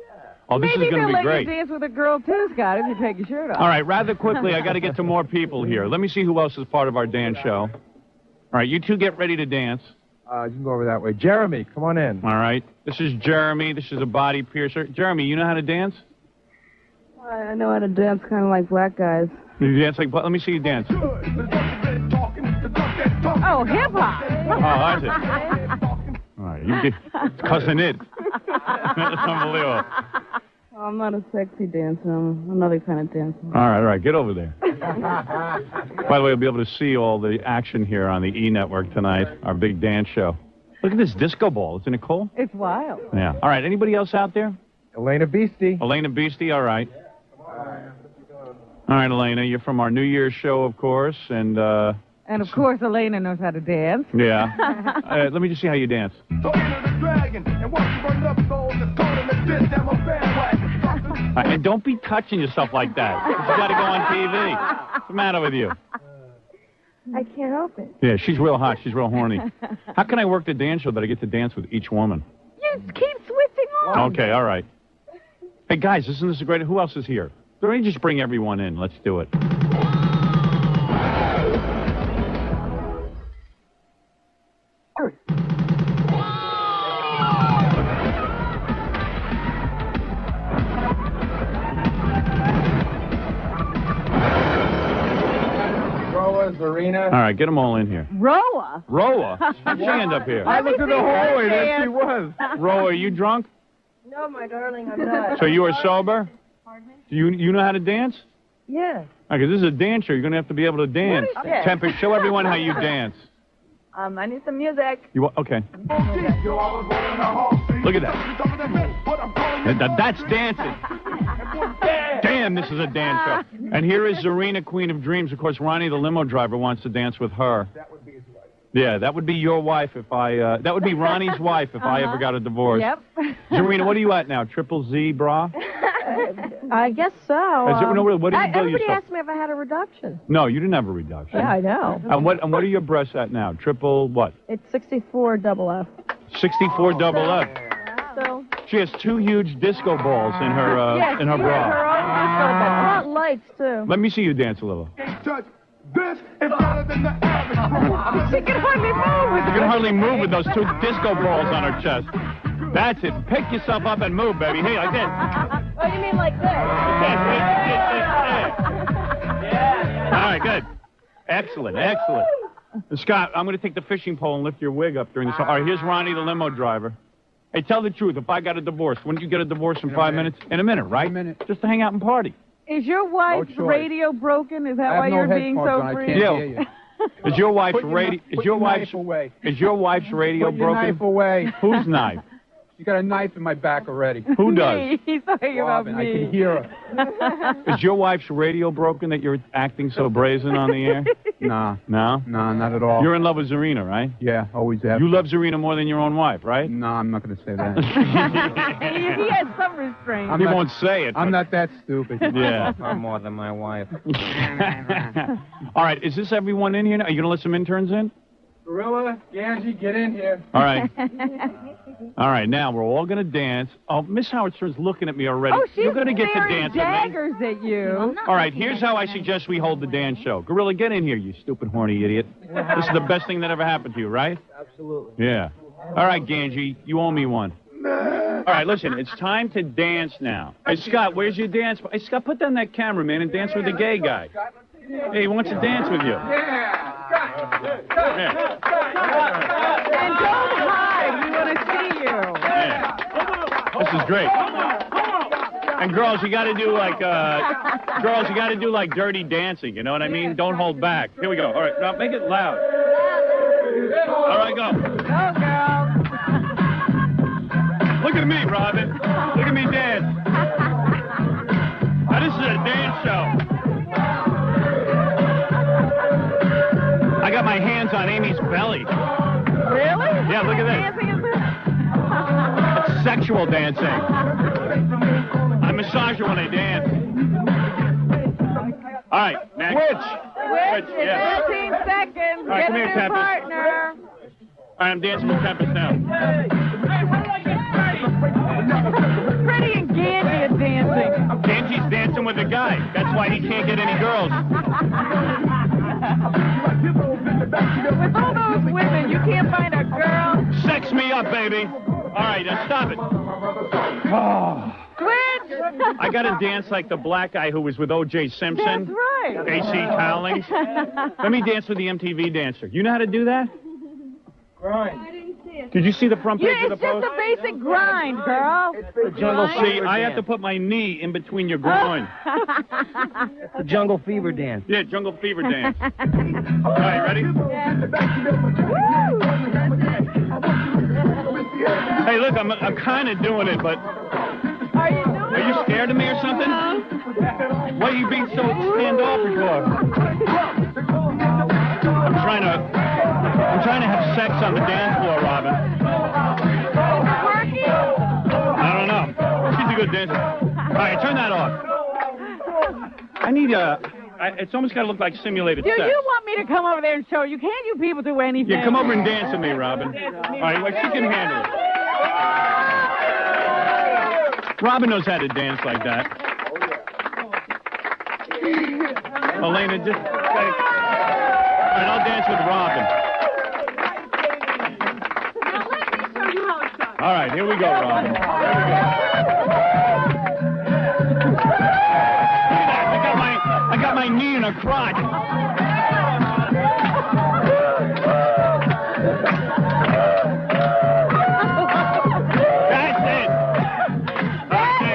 Oh, this Maybe is going to be let great. you dance with a girl, too, Scott, if you take your shirt off. All right, rather quickly, I got to get to more people here. Let me see who else is part of our dance show. All right, you two get ready to dance. You can go over that way. Jeremy, come on in. All right. This is Jeremy. This is a body piercer. Jeremy, you know how to dance? I know how to dance kind of like black guys. You dance like... Let me see you dance. Oh, hip-hop. Oh, I see. All right, you get cussing it. That's unbelievable. Oh, I'm not a sexy dancer. I'm another kind of dancer. All right, get over there. By the way, you'll be able to see all the action here on the E Network tonight, our big dance show. Look at this disco ball. Isn't it cool? It's wild. Yeah. All right, anybody else out there? Elena Beastie. Elena Beastie, all right. All right, Elena, you're from our New Year's show, of course, and of course, Elena knows how to dance. yeah. Let me just see how you dance. And don't be touching yourself like that. You got to go on TV. What's the matter with you? I can't help it. Yeah, she's real hot. She's real horny. How can I work the dance show that I get to dance with each woman? You keep switching on. Okay, all right. Hey, guys, isn't this a great... Who else is here? Let me just bring everyone in. Let's do it. Arena. All right, get them all in here. Roa? Roa? How'd she end up here? I looked in the hallway. There she was. Roa, are you drunk? No, my darling, I'm not. So you are sober? Pardon me? Do you know how to dance? Yeah. Okay, this is a dance show. You're going to have to be able to dance. Okay. Tempest, show everyone how you dance. I need some music. Okay. Look at that. That's dancing. Damn, this is a dance show. And here is 𝗻𝗁a, Queen of Dreams. Of course, Ronnie, the limo driver, wants to dance with her. That would be his wife. Yeah, that would be your wife if I, that would be Ronnie's wife if I ever got a divorce. Yep. 𝗻𝗁a, what are you at now? Triple Z bra? I guess so. No, what do you do Everybody yourself? asked me if I had a reduction. No, you didn't have a reduction. Yeah, I know. And what are your breasts at now? Triple what? It's 64 double F. 64 double F. So. She has 2 huge disco balls in her Yes, in her she bra. has her own disco ball. Front lights too. Let me see you dance a little. This is better than the average. She can hardly move with You can hardly move with those 2 disco balls on her chest. That's it. Pick yourself up and move, baby. Hey, like this. Oh, you mean like this? All right, good. Excellent, excellent. Scott, I'm going to take the fishing pole and lift your wig up during this. All right, here's Ronnie, the limo driver. Hey, tell the truth. If I got a divorce, wouldn't you get a divorce in 5 minutes? In a minute, right? Just to hang out and party. Is your wife's radio broken? Is that why you're being so free? Yeah. Is your wife's radio? Is your wife's away? Is your wife's radio Put your broken? knife away. Whose knife? You got a knife in my back already. Who does? He's talking about Robin, me. I can hear her. Is your wife's radio broken that you're acting so brazen on the air? Nah. No? Nah, not at all. You're in love with 𝗻𝗁a, right? Yeah, always have. You love 𝗻𝗁a more than your own wife, right? No, I'm not going to say that. He has some restraint. He won't say it. I'm not that stupid. Yeah. I'm more than my wife. All right, is this everyone in here now? Are you going to let some interns in? Gorilla, Ganji, get in here. All right. All right, now we're all going to dance. Oh, Miss Howard Stern's looking at me already. Oh, she's You're going to get to dance with me. daggers at you. All right, here's how I suggest we hold the dance show. Gorilla, get in here, you stupid, horny idiot. This is the best thing that ever happened to you, right? Absolutely. Yeah. All right, Ganji, you owe me one. All right, listen, it's time to dance now. Hey, Scott, where's your dance? Hey, Scott, put down that camera, man, and dance with the gay guy. Hey, he wants to dance with you. And don't hide. We want to see you. Yeah. This is great. And girls, you got to do like Dirty Dancing. You know what I mean? Don't hold back. Here we go. All right, now make it loud. All right, go. Go, girl. Look at me, Robin. Look at me dance. Now, this is a dance show. I got my hands on Amy's belly. Really? Yeah, look at this. Dancing is It's sexual dancing. I massage her when I dance. All right, next. Switch. Yeah. 15 seconds. All right, Get come a here, new Tempest. partner. All right, I'm dancing with Tempest now. Freddie and Ganji are dancing. Ganji's dancing with a guy. That's why he can't get any girls. With all those women, you can't find a girl. Sex me up, baby. All right, now stop it. Oh. Switch. I got to dance like the black guy who was with O.J. Simpson. That's right. A.C. Cowlings. Let me dance with the MTV dancer. You know how to do that? Grind. Did you see the front page of the It's just post? a basic grind, girl. The jungle See, fever I have to dance. put my knee in between your groin. The jungle fever dance. Yeah, jungle fever dance. All right, ready? Hey, look, I'm kind of doing it, but Are you doing are you scared of me or something? What are you being so standoffish for? I'm trying to have sex on the dance floor, Robin. I don't know. She's a good dancer. All right, turn that off. I need it's almost got to look like simulated Do sex. you want me to come over there and show you? Can't you people do anything? Yeah, come over and dance with me, Robin. All right, well, she can handle it. Robin knows how to dance like that. Elena, just... All right, I'll dance with Robin. All right, here we go, Robin. Here we go. I got my knee in her crotch. That's it. Thank you.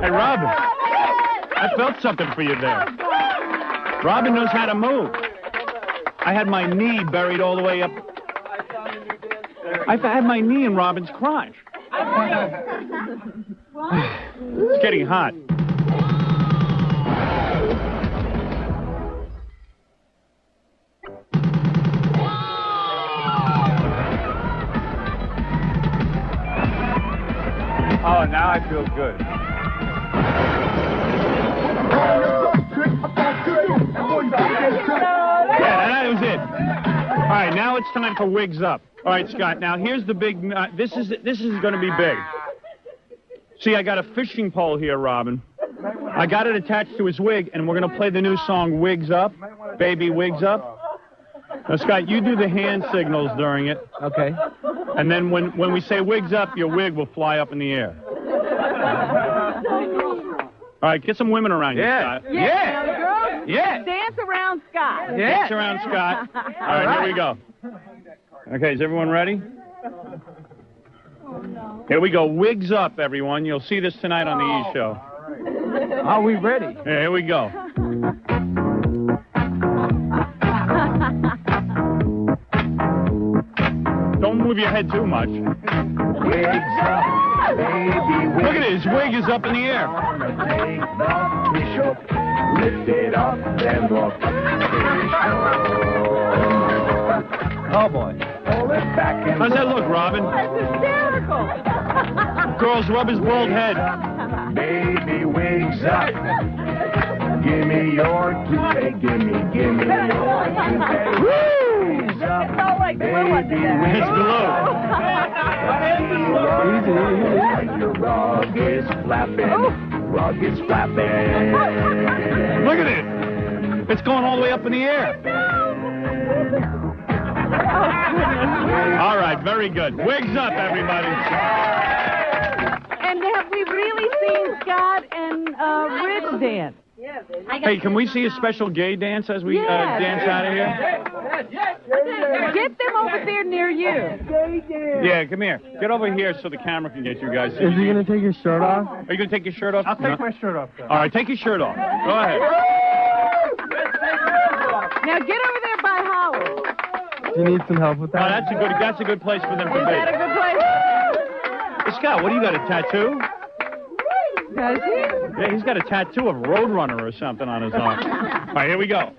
Hey, Robin. I felt something for you there. Robin knows how to move. I had my knee buried all the way up. I had my knee in Robin's crotch. It's getting hot. Oh, now I feel good. Yeah, that was it. All right, now it's time for Wigs Up. All right, Scott, now here's the big... this is going to be big. See, I got a fishing pole here, Robin. I got it attached to his wig, and we're going to play the new song, Wigs Up. Baby, Wigs Up. Now, Scott, you do the hand signals during it. Okay. And then when we say Wigs Up, your wig will fly up in the air. All right, get some women around you, Scott. Yeah. Yeah. Dance around Scott. Dance around Scott. All right, here we go. Okay, is everyone ready? Here we go. Wigs Up, everyone. You'll see this tonight on the E! Show. Are we ready? Yeah, here we go. Don't move your head too much. Wigs up, baby. Look at it. His wig is up in the air. Take the fish up, lift it up, then look. Oh, boy. Pull it back and How's that look, Robin? That's hysterical. Girls, rub his bald head. Baby, wigs up. Give me your toupee, give me your toupee. Wigs up, baby, It's glue. Your rug is flapping, rug is flapping. Look at it. It's going all the way up in the air. All right, very good. Wigs Up, everybody. And have we really seen Scott and Rich dance? Hey, can we see a special gay dance as we dance out of here? Get them over there near you. Yeah, come here. Get over here so the camera can get you guys. Is he going to take his shirt off? Are you going to take your shirt off? I'll take my shirt off, though. All right, take your shirt off. Go ahead. Now get over there by Howard. Do you need some help with that? Oh, that's a good place for them to Is that a be. good place? Hey, Scott, what do you got, a tattoo? Does he? Yeah, he's got a tattoo of Roadrunner or something on his arm. All right, here we go.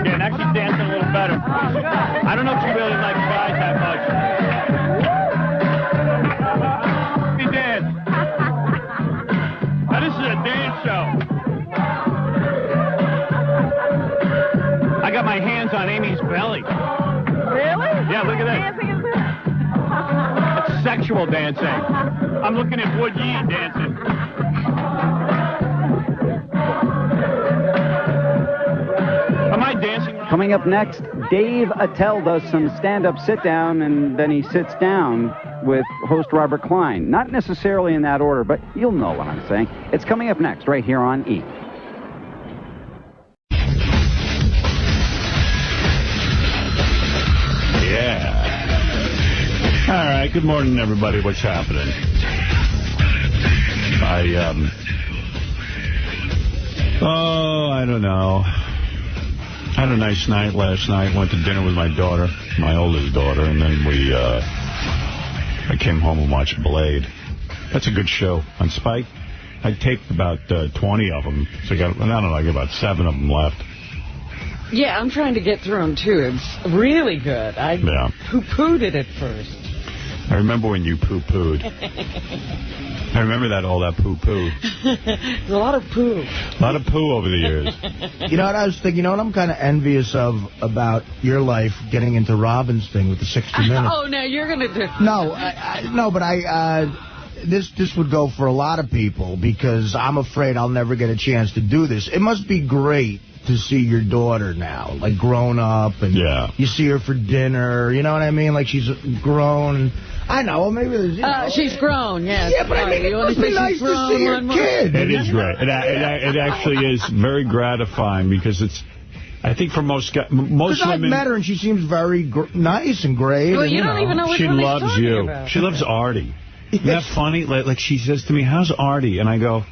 Yeah, now she's dancing a little better. I don't know if she really likes guys that much. She dance. Now, this is a dance show. I got my hands on Amy's belly. Really? Yeah, look at that. Dancing is this? That's sexual dancing. I'm looking at Wood Yee dancing. Am I dancing? Coming up next, Dave Attell does some stand-up sit-down, and then he sits down with host Robert Klein. Not necessarily in that order, but you'll know what I'm saying. It's coming up next, right here on E! Yeah. All right, good morning, everybody. What's happening? I don't know. Had a nice night last night. Went to dinner with my daughter, my oldest daughter, and then I came home and watched Blade. That's a good show on Spike. I taped about 20 of them, so I don't know, I got about 7 of them left. Yeah, I'm trying to get through them, too. It's really good. I poo-pooed it at first. I remember when you poo-pooed. I remember all that poo-poo. There's a lot of poo. A lot of poo over the years. You know what I was thinking? You know what I'm kind of envious of about your life getting into Robin's thing with the 60 Minutes? Oh, now you're going to do... No, this would go for a lot of people because I'm afraid I'll never get a chance to do this. It must be great to see your daughter now, like grown up, and you see her for dinner, you know what I mean? Like she's grown. I know, maybe there's... she's grown, yes. Yeah, but I mean, it must be nice to see your kid. It is great. It actually is very gratifying because it's... I think for most women... Because I've met her and she seems very nice and great. Well, and, you don't even know which she one loves he's talking you. about. She loves Artie. Isn't that funny? Like she says to me, how's Artie? And I go,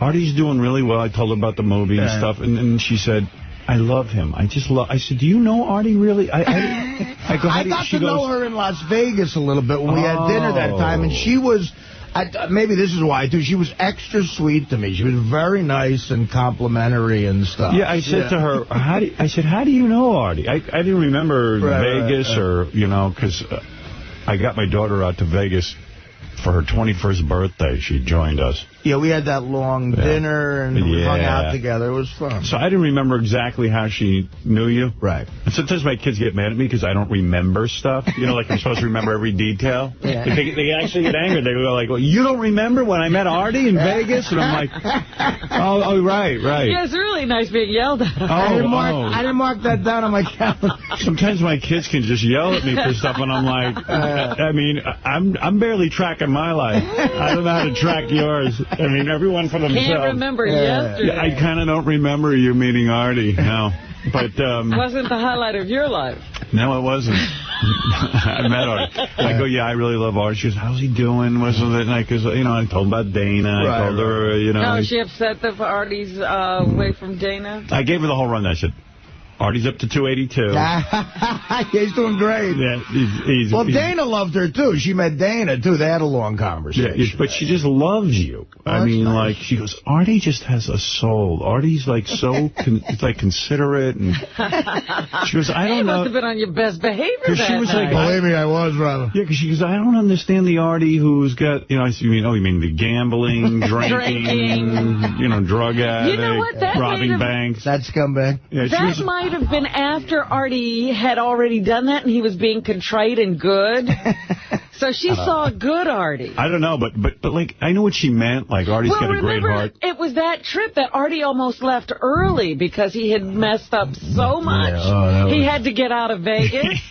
Artie's doing really well. I told her about the movie and stuff. And she said, I love him. I said, do you know Artie really? I go, I got to know her in Las Vegas a little bit when we had dinner that time, and she was, maybe this is why, too, she was extra sweet to me. She was very nice and complimentary and stuff. Yeah, I said to her, how do you know Artie? I didn't remember Vegas or, you know, because I got my daughter out to Vegas for her 21st birthday. She joined us. Yeah, we had that long dinner and we hung out together. It was fun. So I didn't remember exactly how she knew you. Right. And sometimes my kids get mad at me because I don't remember stuff. You know, like I'm supposed to remember every detail. Yeah. They actually get angry. They go like, well, you don't remember when I met Artie in Vegas? And I'm like, oh, right. Yeah, it's really nice being yelled at. I didn't mark that down on my calendar. Sometimes my kids can just yell at me for stuff, and I'm like, I mean, I'm barely tracking my life. I don't know how to track yours. I mean, everyone for themselves. Can't remember yesterday. I kind of don't remember you meeting Artie, no. But wasn't the highlight of your life. No, it wasn't. I met Artie. I go, yeah, I really love Artie. She goes, how's he doing? Wasn't it? And I goes, you know, I told about Dana. I told her, you know. Oh, is she upset that Artie's away from Dana? I gave her the whole run. I said, Artie's up to 282. He's doing great. Yeah, well, Dana loved her, too. She met Dana, too. They had a long conversation. Yeah, but she just loves you. I mean, like, she goes, Artie just has a soul. Artie's, like, so considerate. And she goes, I don't know. You must have been on your best behavior that she was night. like, believe me, I was, rather. Yeah, because she goes, I don't understand the Artie who's got, you know, you mean the gambling, drinking, you know, drug addict, you know what? robbing banks. That scumbag. Yeah, that might have been after Artie had already done that and he was being contrite and good. So she saw a good Artie. I don't know, but like, I know what she meant. Like, Artie's got a great heart. It was that trip that Artie almost left early because he had messed up so much. Yeah, he had to get out of Vegas.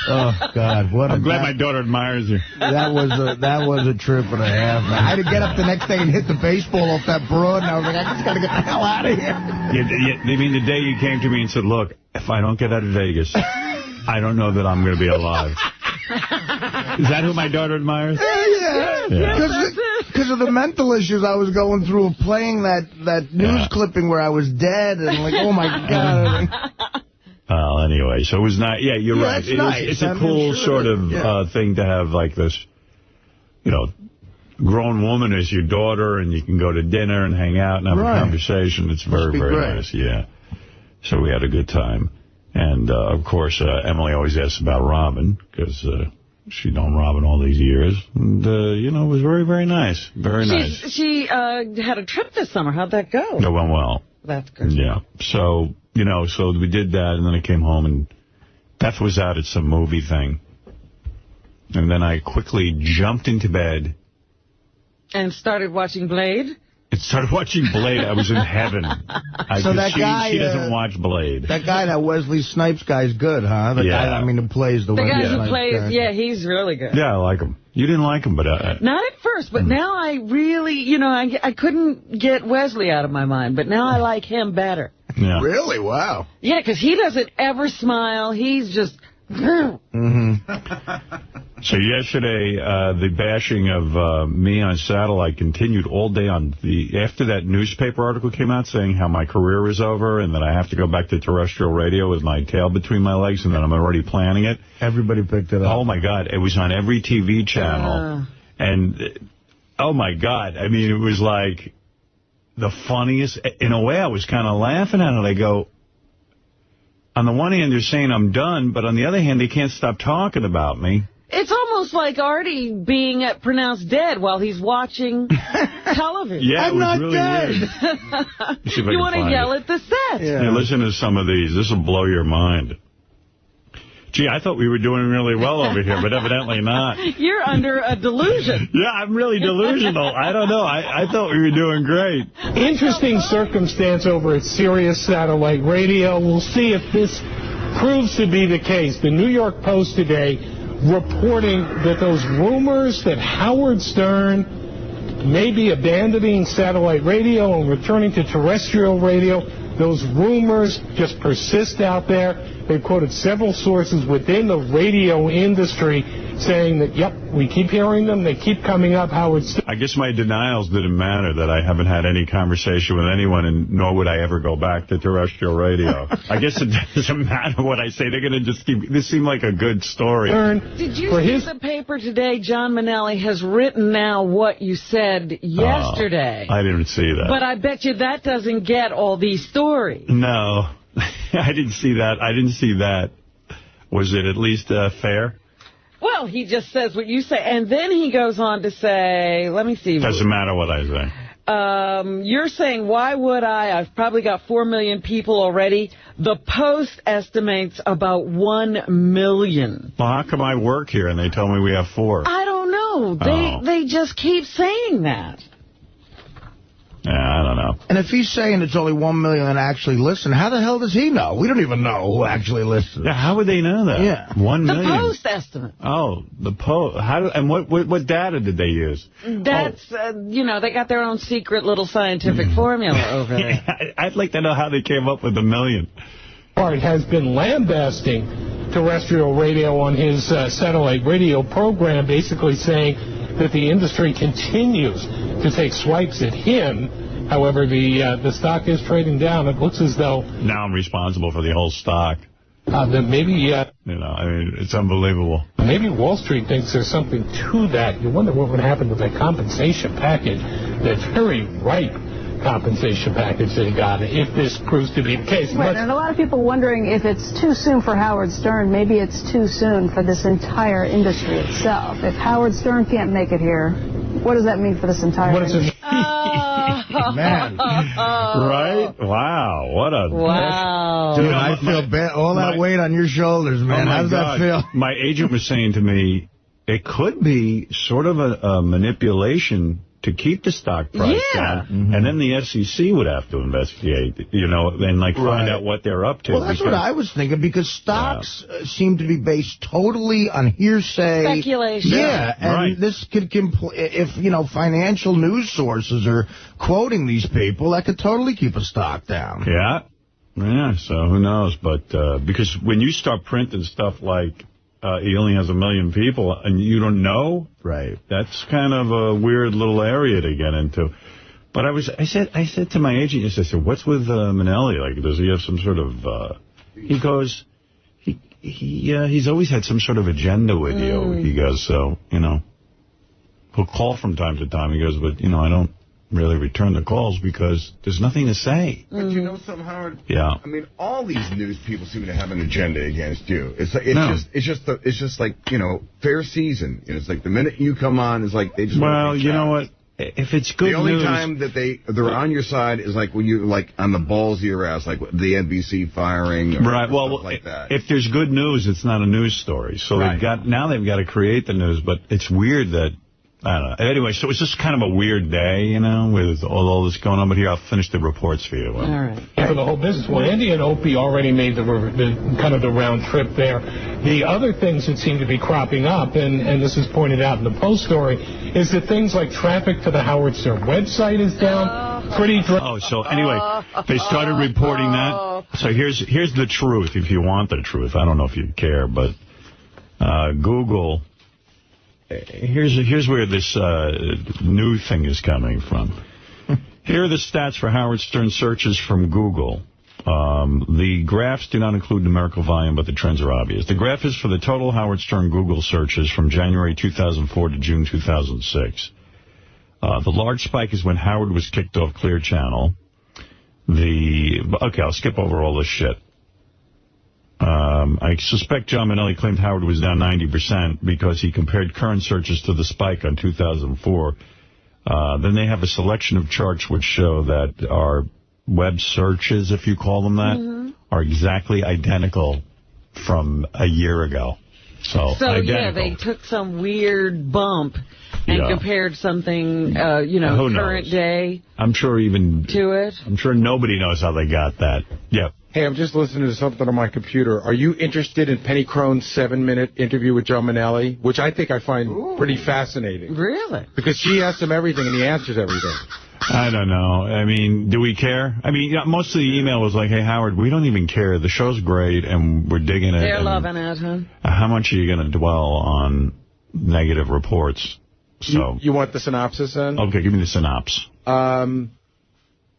Oh, God. I'm glad my daughter admires you. That was a trip and a half. Man. I had to get up the next day and hit the baseball off that broad, and I was like, I just got to get the hell out of here. I mean, the day you came to me and said, look, if I don't get out of Vegas, I don't know that I'm going to be alive. Is that who my daughter admires? Yeah. Because of the mental issues I was going through of playing that news clipping where I was dead, and like, oh, my God. Well, anyway, so it was not. Yeah, you're right. It's a cool sort of thing to have, like this, you know, grown woman as your daughter, and you can go to dinner and hang out and have a conversation. It's very, very nice. Yeah. So we had a good time. And, of course, Emily always asks about Robin, because she'd known Robin all these years. And, you know, it was very, very nice. Very nice. She had a trip this summer. How'd that go? It went well. That's good. Yeah. So, you know, so we did that, and then I came home, and Beth was out at some movie thing. And then I quickly jumped into bed. And started watching Blade? I started watching Blade. I was in heaven. So that guy... She doesn't watch Blade. That guy, that Wesley Snipes guy's good, huh? The guy, I mean, who plays the Wesley Snipes guy. The guy who plays, yeah, he's really good. Yeah, I like him. You didn't like him, but... Not at first, but now I really, you know, I couldn't get Wesley out of my mind, but now I like him better. Yeah. Really? Wow. Yeah, because he doesn't ever smile. He's just... So yesterday, the bashing of me on satellite continued all day after that newspaper article came out saying how my career is over and that I have to go back to terrestrial radio with my tail between my legs and that I'm already planning it. Everybody picked it up. Oh, my God. It was on every TV channel. And, oh, my God. I mean, it was like the funniest. In a way, I was kind of laughing at it. I go, on the one hand, they're saying I'm done, but on the other hand, they can't stop talking about me. It's almost like Artie being pronounced dead while he's watching television. Yeah, I'm not really dead. Weird. You want to yell at the set. Yeah, listen to some of these. This will blow your mind. Gee, I thought we were doing really well over here, but evidently not. You're under a delusion. Yeah, I'm really delusional. I don't know. I thought we were doing great. Interesting circumstance over at Sirius Satellite Radio. We'll see if this proves to be the case. The New York Post today reporting that those rumors that Howard Stern may be abandoning satellite radio and returning to terrestrial radio, those rumors just persist out there. They've quoted several sources within the radio industry saying that, yep, we keep hearing them, they keep coming up. Howard Stern. I guess my denials didn't matter, that I haven't had any conversation with anyone, and nor would I ever go back to terrestrial radio. I guess it doesn't matter what I say. They're going to just keep... This seemed like a good story. Did you see the paper today? John Minnelli has written now what you said yesterday. I didn't see that. But I bet you that doesn't get all these stories. No, I didn't see that. Was it at least fair? Well, he just says what you say, and then he goes on to say, let me see. Doesn't matter what I say. You're saying, why would I? I've probably got 4 million people already. The Post estimates about 1 million. Well, how come I work here and they tell me we have 4? I don't know. They just keep saying that. Yeah, I don't know. And if he's saying it's only 1 million that actually listen, how the hell does he know? We don't even know who actually listens. Yeah, how would they know that? Yeah. 1 million. The Post estimate. Oh, the Post. And what data did they use? That's, they got their own secret little scientific formula over there. Yeah, I'd like to know how they came up with 1 million. Howard has been lambasting terrestrial radio on his satellite radio program, basically saying that the industry continues to take swipes at him. However, the stock is trading down. It looks as though... Now I'm responsible for the whole stock. That maybe... it's unbelievable. Maybe Wall Street thinks there's something to that. You wonder what would happen with that compensation package, that very ripe compensation package they got, if this proves to be the case. Right, and a lot of people wondering if it's too soon for Howard Stern. Maybe it's too soon for this entire industry itself. If Howard Stern can't make it here, what does that mean for this entire industry? Man. Right? Wow. What a... Wow. Dude, I feel bad. All that weight on your shoulders, man. How does that feel? My agent was saying to me, it could be sort of a manipulation to keep the stock price down, and then the SEC would have to investigate, and find out what they're up to. Well, that's what I was thinking, because stocks seem to be based totally on hearsay. Speculation. Yeah, and this could, if, financial news sources are quoting these people, that could totally keep a stock down. Yeah, so who knows, but because when you start printing stuff like he only has 1 million people, and you don't know. Right. That's kind of a weird little area to get into. But I said to my agent, I said, what's with Minnelli? Like, does he have some sort of? He goes, he's always had some sort of agenda with you. He goes, so he'll call from time to time. He goes, but I don't really return the calls because there's nothing to say. But you know something, Howard? Yeah. I mean, all these news people seem to have an agenda against you. It's like it's just like fair season. It's like the minute you come on, it's like they just. Well, you know what? If it's good news, the only time that they're on your side is like when you're on the balls of your ass, like the NBC firing, or right? Well, stuff like that. If there's good news, it's not a news story. So they've got to create the news. But it's weird that. I don't know. Anyway, so it's just kind of a weird day, with all this going on. But here, I'll finish the reports for you. All right. For the whole business. Well, Andy and Opie already made the kind of the round trip there. The other things that seem to be cropping up, and this is pointed out in the Post story, is that things like traffic to the Howard Stern website is down. So anyway, they started reporting that. So here's the truth, if you want the truth. I don't know if you care, but Google... Here's where this new thing is coming from. Here are the stats for Howard Stern searches from Google. The graphs do not include numerical volume, but the trends are obvious. The graph is for the total Howard Stern Google searches from January 2004 to June 2006. The large spike is when Howard was kicked off Clear Channel. Okay, I'll skip over all this shit. I suspect John Minnelli claimed Howard was down 90% because he compared current searches to the spike on 2004. Then they have a selection of charts which show that our web searches, if you call them that, are exactly identical from a year ago. So yeah, they took some weird bump and compared something, current day. I'm sure to it. I'm sure nobody knows how they got that. Yeah. Hey, I'm just listening to something on my computer. Are you interested in Penny Crone's 7-minute interview with John Minnelli? Which I think I find pretty fascinating. Really? Because she asks him everything and he answers everything. I don't know. I mean, do we care? I mean, most of the email was like, hey, Howard, we don't even care. The show's great and we're digging it. They're loving it, huh? How much are you going to dwell on negative reports. So you want the synopsis then? Okay, give me the synopsis.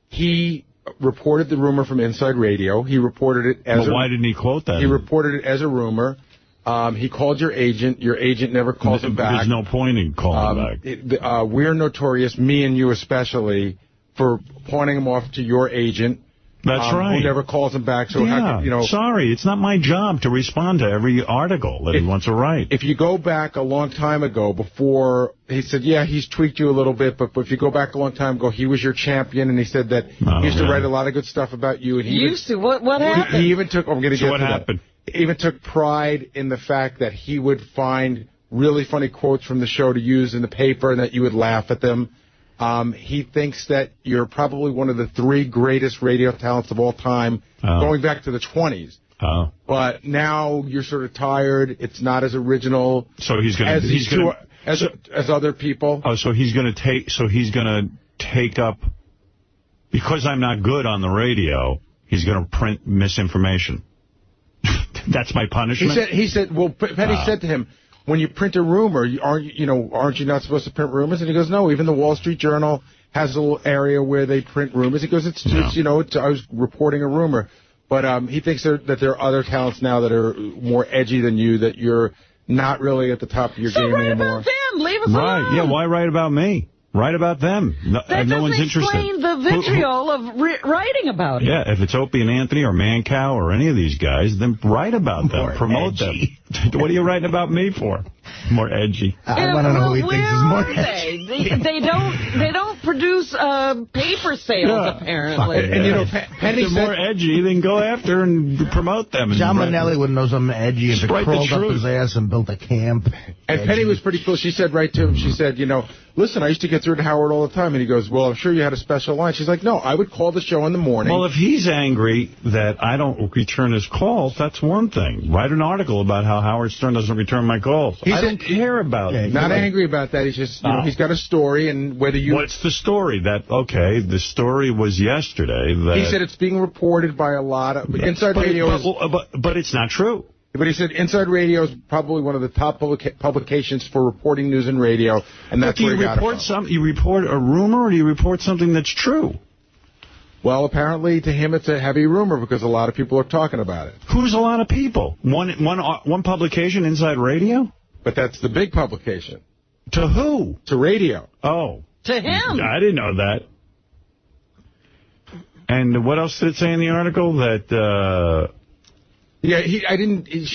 He reported the rumor from Inside Radio. He reported it as But why didn't he quote that? He reported it as a rumor. He called your agent. Your agent never calls him back. There's no point in calling back. We're notorious, me and you especially, for pointing him off to your agent. That's right. Who never calls him back. So how could, sorry, it's not my job to respond to every article that he wants to write. If you go back a long time ago, before he said, yeah, he's tweaked you a little bit, but if you go back a long time ago, he was your champion, and he said that he used to write a lot of good stuff about you. And he used to? What happened? He even took. I'm going to get what to happened? That. He even took pride in the fact that he would find really funny quotes from the show to use in the paper, and that you would laugh at them. He thinks that you're probably one of the 3 greatest radio talents of all time, going back to the 20s. But now you're sort of tired. It's not as original. So he's going as other people. Oh, so he's going to take up, because I'm not good on the radio, he's going to print misinformation. That's my punishment. He said. Well, Penny said to him, when you print a rumor, aren't you not supposed to print rumors? And he goes, no, even the Wall Street Journal has a little area where they print rumors. He goes, I was reporting a rumor. But he thinks that there are other talents now that are more edgy than you, that you're not really at the top of your game anymore. So write about them. Leave us alone. Right, yeah, why write about me? Write about them. No one's interested. That doesn't explain the vitriol of writing about it. Yeah, if it's Opie and Anthony or Mancow or any of these guys, then write about them. Promote them. What are you writing about me for? More edgy. I want to know who he thinks is more edgy. They don't produce paper sales, apparently. And Penny said, more edgy, then go after and promote them. John Manelli would know something edgy if it crawled up his ass and built a camp. And Penny was pretty cool. She said right to him, she said, listen, I used to get through to Howard all the time. And he goes, well, I'm sure you had a special line. She's like, no, I would call the show in the morning. Well, if he's angry that I don't return his calls, that's one thing. Write an article about how Howard Stern doesn't return my calls. I don't care about it. Not angry about that. He's just, he's got a story, and whether you... What's the story? The story was yesterday that... He said it's being reported by a lot of... Inside Radio But it's not true. But he said Inside Radio is probably one of the top publications for reporting news in radio, and that's where he got it from. You report a rumor, or do you report something that's true? Well, apparently to him it's a heavy rumor because a lot of people are talking about it. Who's a lot of people? One publication, Inside Radio? But that's the big publication. To who? To radio. Oh. To him. I didn't know that. And what else did it say in the article? That... Yeah, she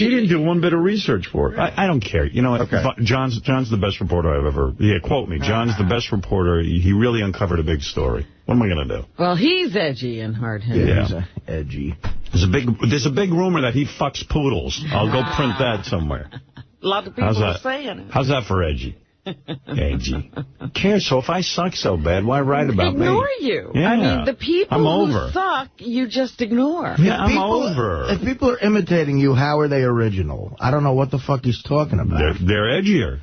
didn't do one bit of research for it. I don't care. You know what? Okay. John's the best reporter I've ever... Yeah, quote me. John's the best reporter. He really uncovered a big story. What am I going to do? Well, he's edgy and hard-headed. Yeah, he's edgy. There's a big rumor that he fucks poodles. I'll go print that somewhere. A lot of people are saying it. How's that for edgy? Edgy. Who cares? So if I suck so bad, why write about me? Ignore you. Yeah. I mean, the people who suck, you just ignore. Yeah, I'm over. If people are imitating you, how are they original? I don't know what the fuck he's talking about. They're edgier.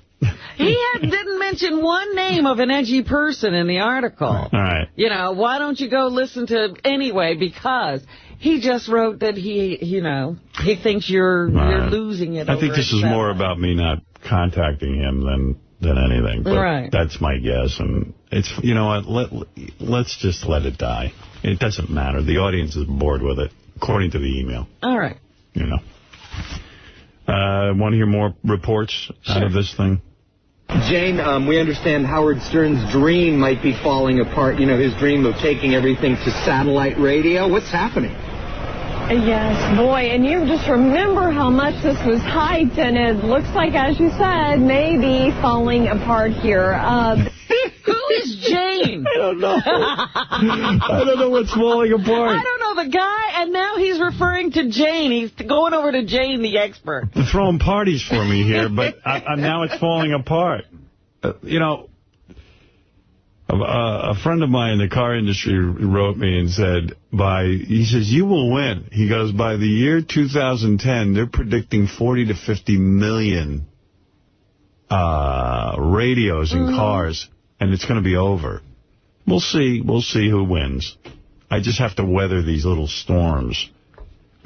He didn't mention one name of an edgy person in the article. All right. Why don't you go listen to anyway? Because he just wrote that he thinks you're losing it. I think this is more about me not contacting him than anything. But that's my guess. And it's, what, let's just let it die. It doesn't matter. The audience is bored with it, according to the email. All right. Want to hear more reports out of this thing? Jane, we understand Howard Stern's dream might be falling apart. His dream of taking everything to satellite radio. What's happening? Yes, boy, and you just remember how much this was hyped, and it looks like, as you said, maybe falling apart here. Who is Jane? I don't know. I don't know what's falling apart. I don't know the guy, and now he's referring to Jane. He's going over to Jane, the expert. They're throwing parties for me here, but now it's falling apart. A friend of mine in the car industry wrote me and said, he says, you will win. He goes, by the year 2010, they're predicting 40 to 50 million radios in cars, and it's going to be over. We'll see. We'll see who wins. I just have to weather these little storms.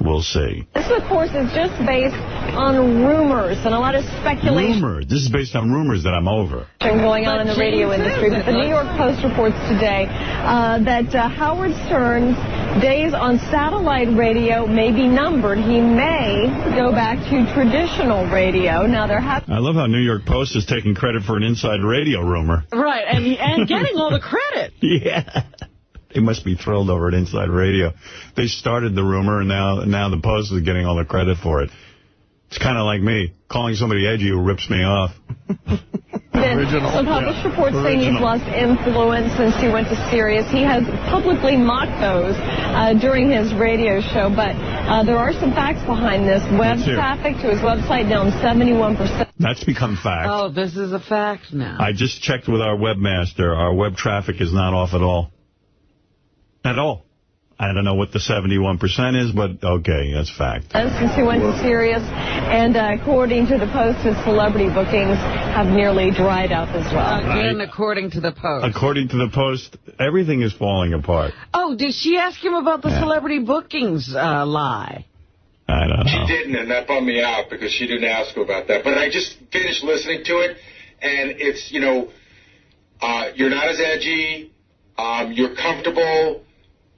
We'll see. This, of course, is just based on rumors and a lot of speculation. Rumors. This is based on rumors that I'm over. Going on in the radio industry. But the New York Post reports today that Howard Stern's days on satellite radio may be numbered. He may go back to traditional radio. Now, I love how New York Post is taking credit for an inside radio rumor. Right, and getting all the credit. Yeah. They must be thrilled over at Inside Radio. They started the rumor, and now the Post is getting all the credit for it. It's kind of like me, calling somebody edgy who rips me off. Some published reports saying he's lost influence since he went to Sirius. He has publicly mocked those during his radio show, but there are some facts behind this. Web traffic to his website down 71%. That's become fact. Oh, this is a fact now. I just checked with our webmaster. Our web traffic is not off at all. At all. I don't know what the 71% is, but okay, that's fact. Since he went to Sirius, and according to the Post, his celebrity bookings have nearly dried up as well. Again, according to the Post. According to the Post, everything is falling apart. Oh, did she ask him about the celebrity bookings lie? I don't know. She didn't, and that bummed me out because she didn't ask her about that. But I just finished listening to it, and it's, you're not as edgy, you're comfortable,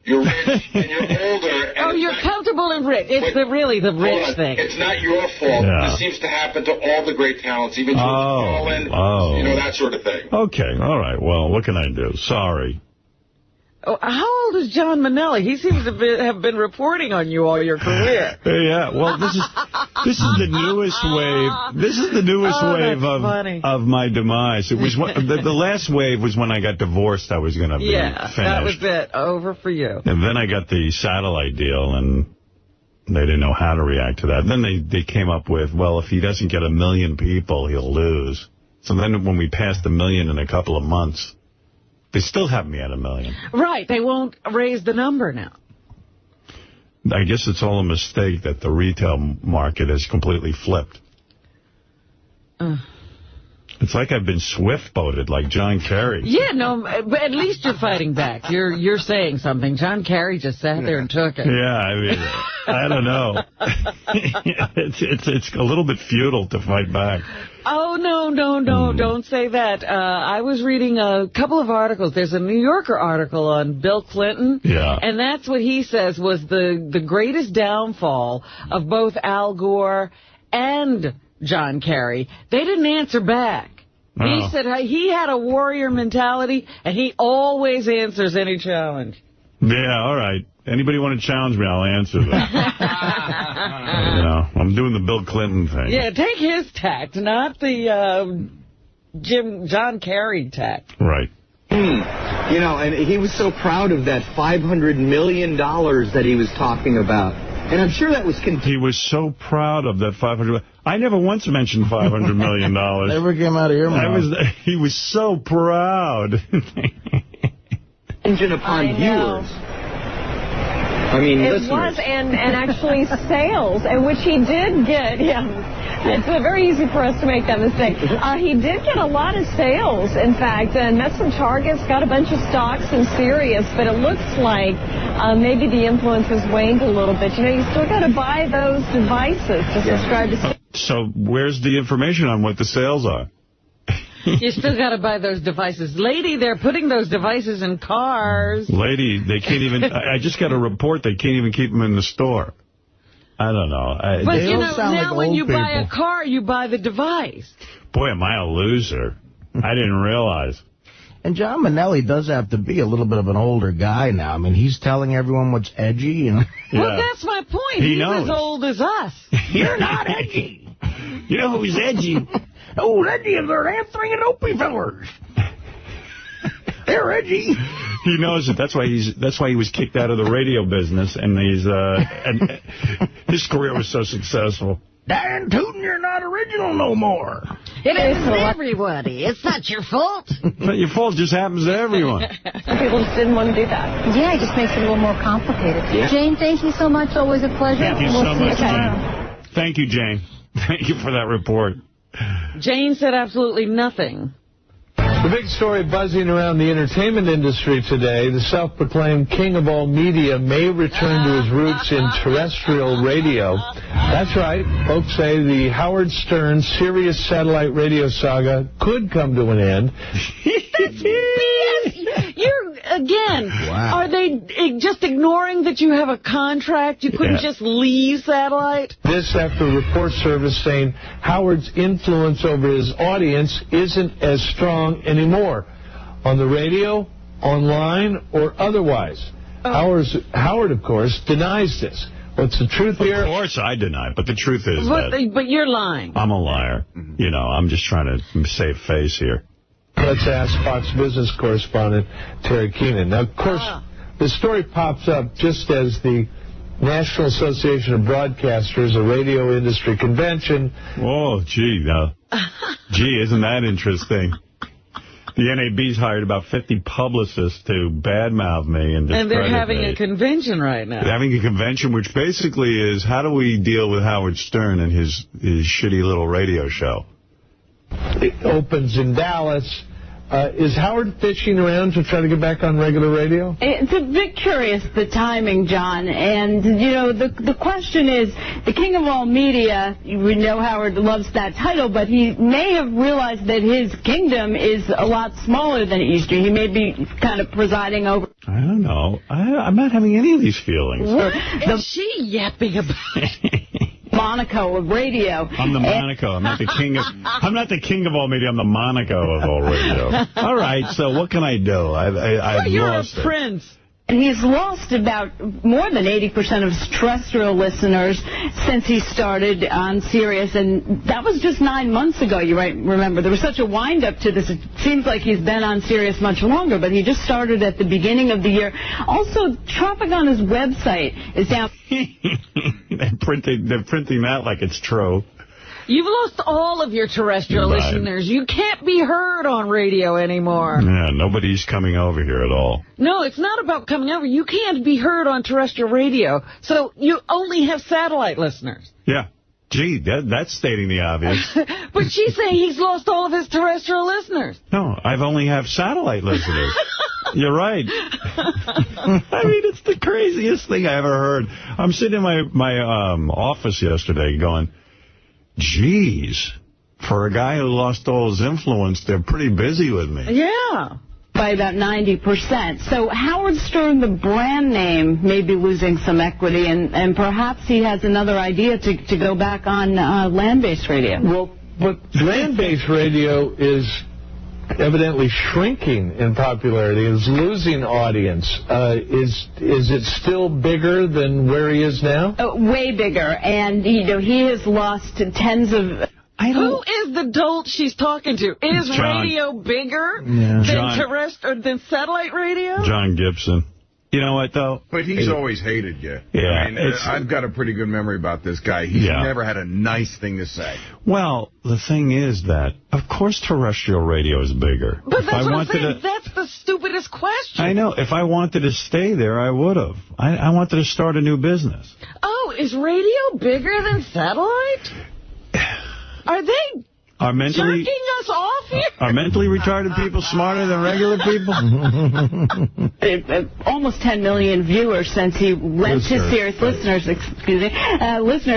you're rich, and you're older. And you're comfortable and rich. It's really the rich thing. It's not your fault. Yeah. This seems to happen to all the great talents, even George Carlin, that sort of thing. Okay, all right. Well, what can I do? Sorry. Oh, how old is John Minnelli? He seems to have been reporting on you all your career. Yeah, well, this is the newest wave. This is the newest wave of my demise. It was the last wave was when I got divorced. I was going to be finished. That was it. Over for you. And then I got the satellite deal, and they didn't know how to react to that. And then they came up with, well, if he doesn't get 1 million people, he'll lose. So then when we passed 1 million in a couple of months, they still have me at 1 million. Right. They won't raise the number now. I guess it's all a mistake that the retail market has completely flipped. It's like I've been swift-boated like John Kerry. Yeah, no, but at least you're fighting back. You're saying something. John Kerry just sat there and took it. Yeah, I mean, I don't know. It's a little bit futile to fight back. Oh, no, don't say that. I was reading a couple of articles. There's a New Yorker article on Bill Clinton. Yeah. And that's what he says was the greatest downfall of both Al Gore and John Kerry. They didn't answer back. He said he had a warrior mentality, and he always answers any challenge. Yeah, all right. Anybody want to challenge me, I'll answer them. I'm doing the Bill Clinton thing. Yeah, take his tact, not the John Kerry tact. Right. And he was so proud of that $500 million that he was talking about. And I'm sure that was... He was so proud of that $500 million. I never once mentioned $500 million. Never came out of your mouth. He was so proud. Engine upon viewers. I mean, it listeners. was, and actually sales, and which he did get. It's very easy for us to make that mistake. He did get a lot of sales, in fact, and met some targets, got a bunch of stocks in Sirius, but it looks like maybe the influence has waned a little bit. You still got to buy those devices to subscribe to Sirius. So where's the information on what the sales are? You still got to buy those devices. Lady, they're putting those devices in cars. Lady, they can't even... I just got a report they can't even keep them in the store. I don't know. But, now when you buy a car, you buy the device. Boy, am I a loser. I didn't realize. And John Minnelli does have to be a little bit of an older guy now. I mean, he's telling everyone what's edgy. Well, that's my point. He's as old as us. You're not edgy. You know who's edgy? Oh, edgy is their answering and Opie fellers. They're edgy. He knows it. That's why he was kicked out of the radio business, and and his career was so successful. Dan Tootin, you're not original no more. It isn't everybody. It's not your fault. It's not your fault. It just happens to everyone. People just didn't want to do that. Yeah, it just makes it a little more complicated. Yeah. Jane, thank you so much. Always a pleasure. Thank you so much, Jane. Thank you, Jane. Thank you for that report. Jane said absolutely nothing. The big story buzzing around the entertainment industry today, the self-proclaimed king of all media may return to his roots in terrestrial radio. That's right. Folks say the Howard Stern Sirius satellite radio saga could come to an end. Are they just ignoring that you have a contract? You couldn't just leave satellite? This after a report service saying Howard's influence over his audience isn't as strong anymore on the radio, online, or otherwise. Howard, of course, denies this. What's the truth here? Of course I deny it, but the truth is But you're lying. I'm a liar. You know, I'm just trying to save face here. Let's ask Fox Business correspondent Terry Keenan. Now, of course, the story pops up just as the National Association of Broadcasters, a radio industry convention. Oh, gee, isn't that interesting? The NAB's hired about 50 publicists to badmouth me and discredit they're having me. a convention right now. They're having a convention which basically is, how do we deal with Howard Stern and his shitty little radio show? It opens in Dallas. Is Howard fishing around to try to get back on regular radio? It's a bit curious, the timing, John. And, you know, the question is, the king of all media, we know Howard loves that title, but he may have realized that his kingdom is a lot smaller than it used to. He may be kind of presiding over... I don't know. I'm not having any of these feelings. What is she yapping about? Monaco of radio. I'm the Monaco. I'm not the king of all media. I'm the Monaco of all radio. All right. So what can I do? I've you're lost a prince. And he's lost about more than 80% of his terrestrial listeners since he started on Sirius, and that was just 9 months ago, you might remember. There was such a wind-up to this. It seems like he's been on Sirius much longer, but he just started at the beginning of the year. Also, traffic on his website is down. They're printing that like it's true. You've lost all of your terrestrial listeners. You can't be heard on radio anymore. Yeah, nobody's coming over here at all. No, it's not about coming over. You can't be heard on terrestrial radio, so you only have satellite listeners. Yeah. Gee, that's stating the obvious. But she's saying he's lost all of his terrestrial listeners. No, I've only have satellite listeners. You're right. I mean, it's the craziest thing I ever heard. I'm sitting in my office yesterday going, geez, for a guy who lost all his influence, they're pretty busy with me. Yeah. By about 90%. So Howard Stern, the brand name, may be losing some equity, and perhaps he has another idea to go back on land-based radio. Well, but land-based radio is evidently shrinking in popularity, is losing audience. Is it still bigger than where he is now? Way bigger, and you know he has lost tens of... Who is the dolt she's talking to? Is radio bigger than satellite radio? John Gibson. You know what, though? But he's always hated you. Yeah. I mean, I've got a pretty good memory about this guy. He's never had a nice thing to say. Well, the thing is that, of course, terrestrial radio is bigger. But that's what I'm saying. That's the stupidest question. I know. If I wanted to stay there, I would have. I wanted to start a new business. Oh, is radio bigger than satellite? Are they jerking us off here? Are mentally retarded people smarter than regular people? Almost 10 million viewers since he went to Sirius. Listeners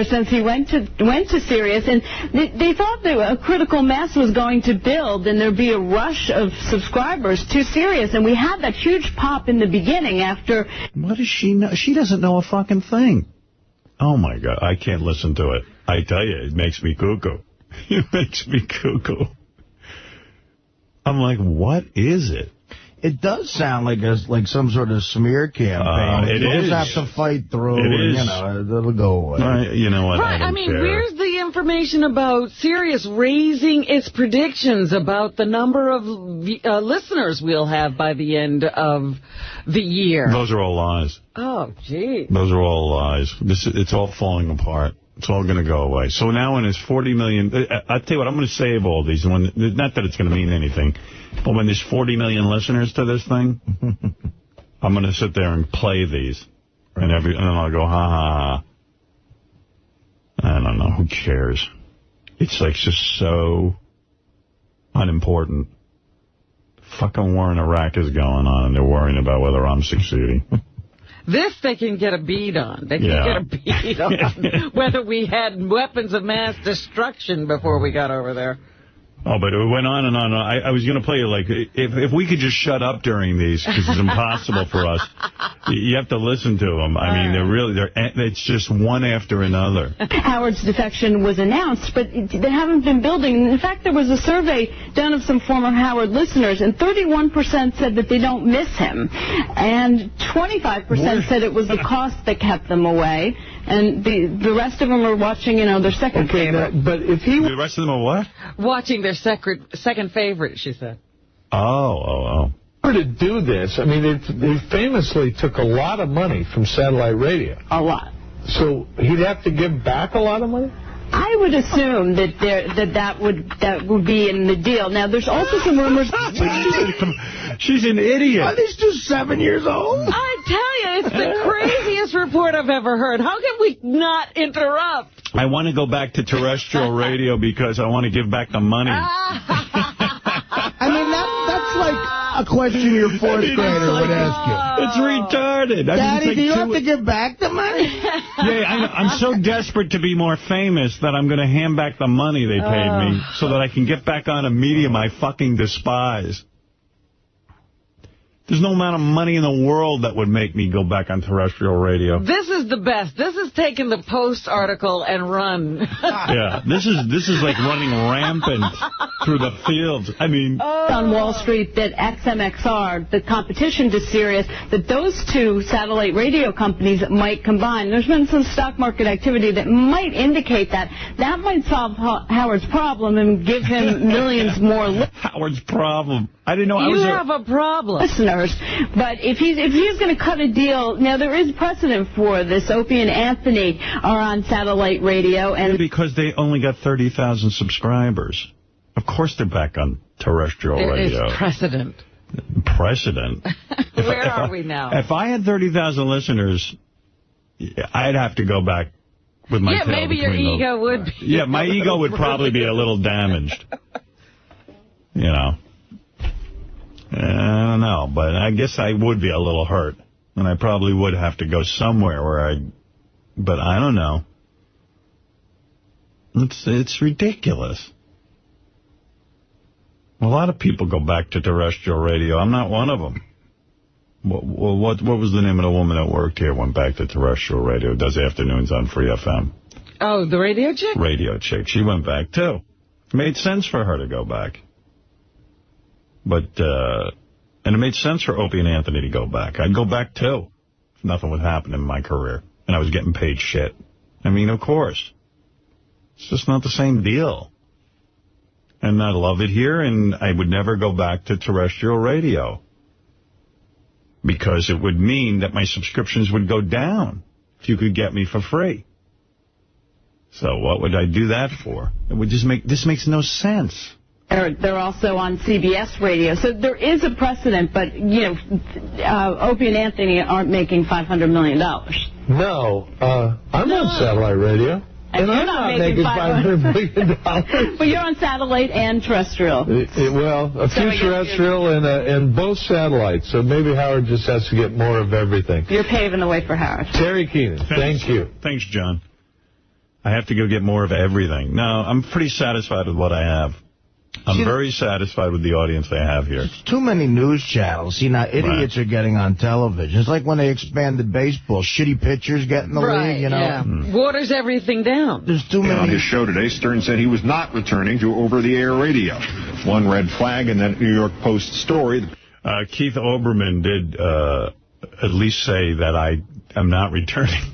since he went to Sirius, and they thought that a critical mass was going to build, and there'd be a rush of subscribers to Sirius, and we had that huge pop in the beginning after. What does she know? She doesn't know a fucking thing. Oh my God, I can't listen to it. I tell you, it makes me cuckoo. It makes me cuckoo. I'm like, what is it? It does sound like some sort of smear campaign. You just have to fight through. It is. You know, it'll go away. You know what? Right. I mean, where's the information about Sirius raising its predictions about the number of listeners we'll have by the end of the year? Those are all lies. Oh, gee. Those are all lies. It's all falling apart. It's all going to go away. So now when there's 40 million, I'll tell you what, I'm going to save all these. Not that it's going to mean anything, but when there's 40 million listeners to this thing, I'm going to sit there and play these. And then I'll go, ha, ha, ha. I don't know. Who cares? It's like just so unimportant. Fucking war in Iraq is going on, and they're worrying about whether I'm succeeding. This they can get a bead on. They can get a bead on whether we had weapons of mass destruction before we got over there. Oh, but it went on and on. I was going to play you, like, if we could just shut up during these, because it's impossible for us. You have to listen to them. I mean, it's just one after another. Howard's defection was announced, but they haven't been building. In fact, there was a survey done of some former Howard listeners, and 31% said that they don't miss him. And 25% said it was the cost that kept them away. And the rest of them are watching, their second favorite. But if he... The rest of them are what? Watching their second favorite, she said. Oh. To do this, I mean, they famously took a lot of money from satellite radio. A lot. So he'd have to give back a lot of money? I would assume that would be in the deal. Now, there's also some rumors. She's an idiot. Are these two 7 years old? I tell you, it's the craziest report I've ever heard. How can we not interrupt? I want to go back to terrestrial radio because I want to give back the money. I mean, that's like a question your fourth grader would ask you. It's retarded. Daddy, do you have to give back the money? Yeah, I'm so desperate to be more famous that I'm going to hand back the money they paid me so that I can get back on a medium I fucking despise. There's no amount of money in the world that would make me go back on terrestrial radio. This is the best. This is taking the Post article and run. Yeah, this is like running rampant through the fields. I mean... On Wall Street that XMXR, the competition to Sirius, that those two satellite radio companies might combine. There's been some stock market activity that might indicate that. That might solve Howard's problem and give him millions more... Howard's problem. I didn't know I was... You have a problem. Listeners, but if he's going to cut a deal, now there is precedent for this. Opie and Anthony are on satellite radio, and because they only got 30,000 subscribers. Of course they're back on terrestrial radio. There is precedent. Precedent? Where are we now? If I had 30,000 listeners, I'd have to go back with my tail maybe your ego would be. Yeah, my ego would probably be a little damaged. I don't know, but I guess I would be a little hurt. And I probably would have to go somewhere where but I don't know. It's ridiculous. A lot of people go back to terrestrial radio. I'm not one of them. What was the name of the woman that worked here, went back to terrestrial radio, does afternoons on Free FM? Oh, the radio chick? Radio chick. She went back, too. It made sense for her to go back. But, and it made sense for Opie and Anthony to go back. I'd go back, too, if nothing would happen in my career. And I was getting paid shit. I mean, of course. It's just not the same deal. And I love it here, and I would never go back to terrestrial radio. Because it would mean that my subscriptions would go down if you could get me for free. So what would I do that for? It would just this makes no sense. They're also on CBS radio. So there is a precedent, but, Opie and Anthony aren't making $500 million. No, I'm on satellite radio. And I'm not making $500 million. But you're on satellite and terrestrial. Well, a few terrestrial and both satellites. So maybe Howard just has to get more of everything. You're paving the way for Howard. Terry Keenan, thank you. Thanks, John. I have to go get more of everything. No, I'm pretty satisfied with what I have. I'm very satisfied with the audience they have here. It's too many news channels. See, now idiots are getting on television. It's like when they expanded baseball. Shitty pitchers get in the league, Yeah. Waters everything down. There's too many. On his show today, Stern said he was not returning to over-the-air radio. One red flag in that New York Post story. Keith Olbermann did at least say that I am not returning.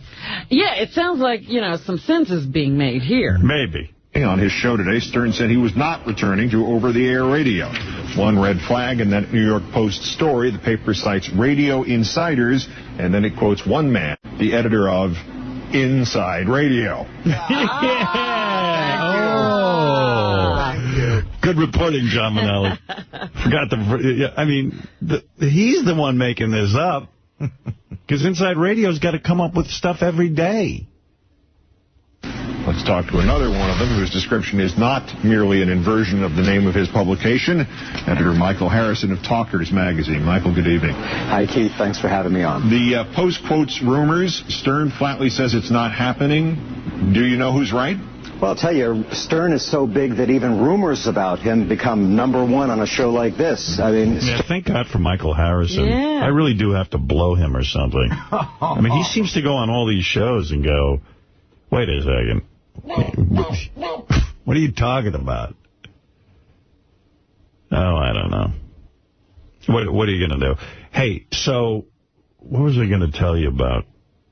Yeah, it sounds like, some sense is being made here. Maybe. On his show today, Stern said he was not returning to over-the-air radio. One red flag in that New York Post story. The paper cites radio insiders, and then it quotes one man, the editor of Inside Radio. Good reporting, John Manelli. Forgot he's the one making this up. Because Inside Radio's got to come up with stuff every day. Let's talk to another one of them whose description is not merely an inversion of the name of his publication, editor Michael Harrison of Talkers magazine. Michael, good evening. Hi, Keith. Thanks for having me on. The Post quotes rumors. Stern flatly says it's not happening. Do you know who's right? Well, I'll tell you, Stern is so big that even rumors about him become #1 on a show like this. I mean, yeah, thank God for Michael Harrison. Yeah. I really do have to blow him or something. I mean, he seems to go on all these shows and go, wait a second. What are you talking about? Oh, I don't know. What are you going to do? Hey, so what was I going to tell you about?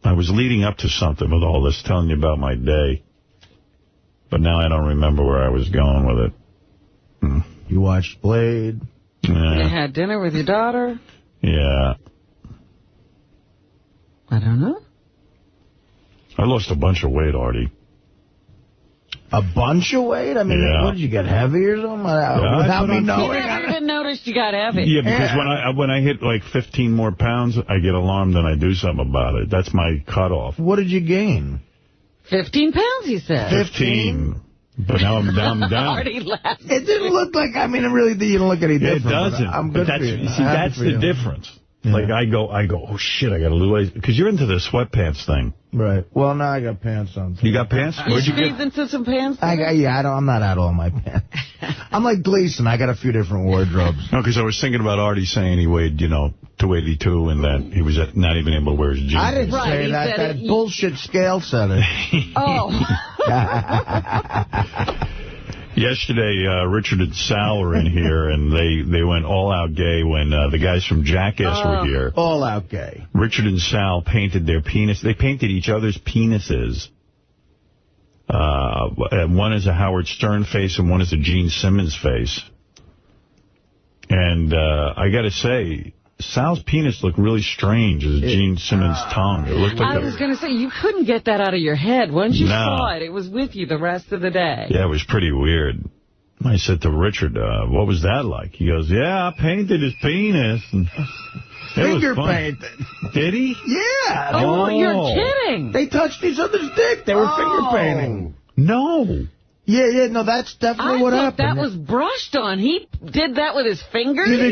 I was leading up to something with all this, telling you about my day. But now I don't remember where I was going with it. You watched Blade. Yeah. You had dinner with your daughter? Yeah. I don't know. I lost a bunch of weight, Artie. A bunch of weight? I mean, yeah. What, did you get heavy or something? Without me knowing? You never even noticed you got heavy. Yeah, because when I hit like 15 more pounds, I get alarmed and I do something about it. That's my cutoff. What did you gain? 15 pounds, he said. 15. But now I'm down. Artie laughed. It didn't look like, I mean, it really didn't look any different. It doesn't. I'm good for you. See, that's the difference. Yeah. Like, I go, oh, shit, I got to lose weight. Because you're into the sweatpants thing. Right. Well, now I got pants on. You got pants? Where'd you get into some pants? I'm not out of all my pants. I'm like Gleason. I got a few different wardrobes. No, because I was thinking about Artie saying he weighed, 282 and that he was not even able to wear his jeans. I didn't say that. That bullshit scale said it. Oh. Yesterday, Richard and Sal were in here, and they went all-out gay when the guys from Jackass were here. All-out gay. Richard and Sal painted their penis. They painted each other's penises. One is a Howard Stern face, and one is a Gene Simmons face. And I got to say, Sal's penis looked really strange as Gene Simmons' tongue. It looked like I was going to say, you couldn't get that out of your head. Once you saw it, it was with you the rest of the day. Yeah, it was pretty weird. I said to Richard, what was that like? He goes, yeah, I painted his penis. And finger painted. Did he? Yeah. Oh, you're kidding. They touched each other's dick. They were finger painting. No. Yeah, no, that's definitely what happened. That was brushed on. He did that with his fingers? Either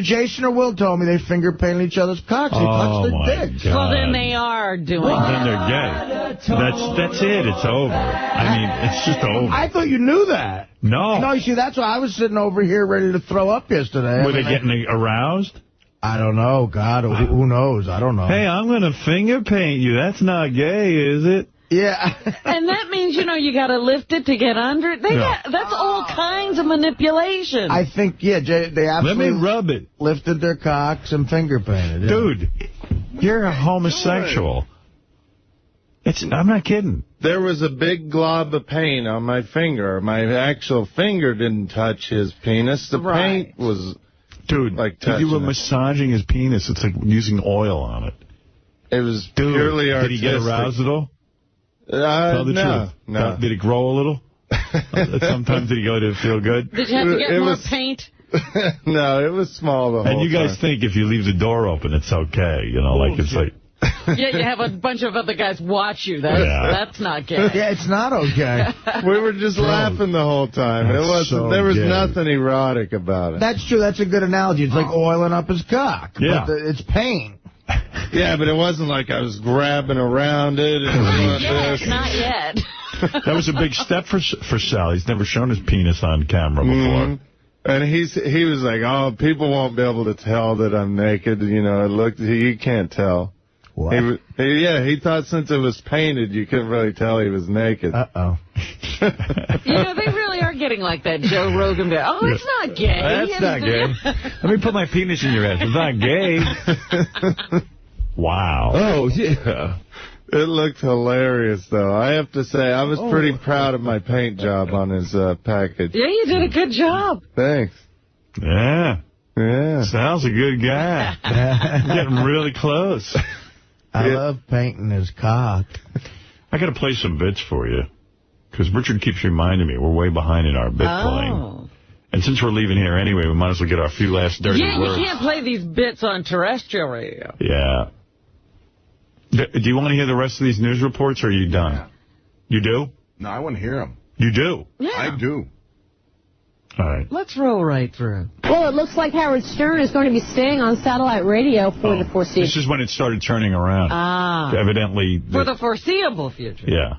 Jason or Will told me they finger painted each other's cocks. They touched their dicks. Well, then they are doing Well, then they're gay. That's it. It's over. I mean, it's just over. I thought you knew that. No. No, you see, that's why I was sitting over here ready to throw up yesterday. Were they getting aroused? I don't know. God, who knows? I don't know. Hey, I'm going to finger paint you. That's not gay, is it? Yeah. And that means, you got to lift it to get under it. That's all kinds of manipulation. I think, they absolutely... Let me rub it. Lifted their cocks and finger painted. Yeah. Dude, you're a homosexual. I'm not kidding. There was a big glob of paint on my finger. My actual finger didn't touch his penis. The paint was... Dude, if you were massaging his penis, it's like using oil on it. It was purely artistic. Did he get aroused at all? Tell the truth. No. Did it grow a little? Sometimes did he go to feel good? Did you have to get more paint? No, it was small the whole time. And you guys think if you leave the door open, it's okay. It's like... Yeah, you have a bunch of other guys watch you. That's not gay. Yeah, it's not okay. We were just laughing the whole time. There was nothing erotic about it. That's true. That's a good analogy. It's like oiling up his cock. Yeah. But it's pain. Yeah, but it wasn't like I was grabbing around it. Not yet. That was a big step for Sal. He's never shown his penis on camera before. And he was like, oh, people won't be able to tell that I'm naked. You can't tell. What? He thought since it was painted, you couldn't really tell he was naked. Uh-oh. They really are getting like that Joe Rogan bit. Oh, it's not gay. That's not gay. Let me put my penis in your ass. It's not gay. Wow. Oh, yeah. It looked hilarious, though. I have to say, I was pretty proud of my paint job on his package. Yeah, you did a good job. Thanks. Yeah. Sal's a good guy. Getting really close. I love painting his cock. I got to play some bits for you, because Richard keeps reminding me we're way behind in our bit playing. And since we're leaving here anyway, we might as well get our few last dirty words. You can't play these bits on terrestrial radio. Yeah. Do you want to hear the rest of these news reports, or are you done? You do? No, I want to hear him. You do? Yeah. I do. All right. Let's roll right through. Well, it looks like Howard Stern is going to be staying on satellite radio for the foreseeable. This is when it started turning around. Evidently. For the foreseeable future. Yeah.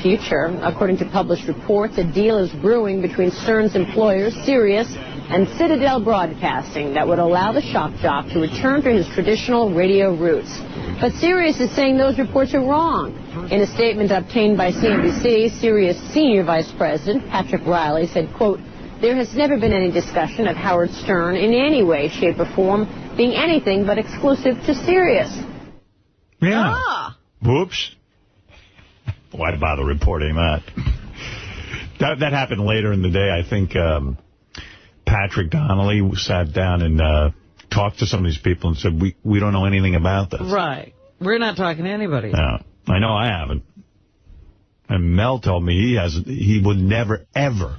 Future. According to published reports, a deal is brewing between Stern's employers, Sirius, and Citadel Broadcasting that would allow the shock jock to return to his traditional radio roots. But Sirius is saying those reports are wrong. In a statement obtained by CNBC, Sirius Senior Vice President Patrick Riley said, quote, "There has never been any discussion of Howard Stern in any way, shape, or form being anything but exclusive to Sirius." Yeah. Whoops. Why bother reporting that? That happened later in the day. I think Patrick Donnelly sat down and talked to some of these people and said, we don't know anything about this. Right. We're not talking to anybody. No. I know I haven't. And Mel told me he would never, ever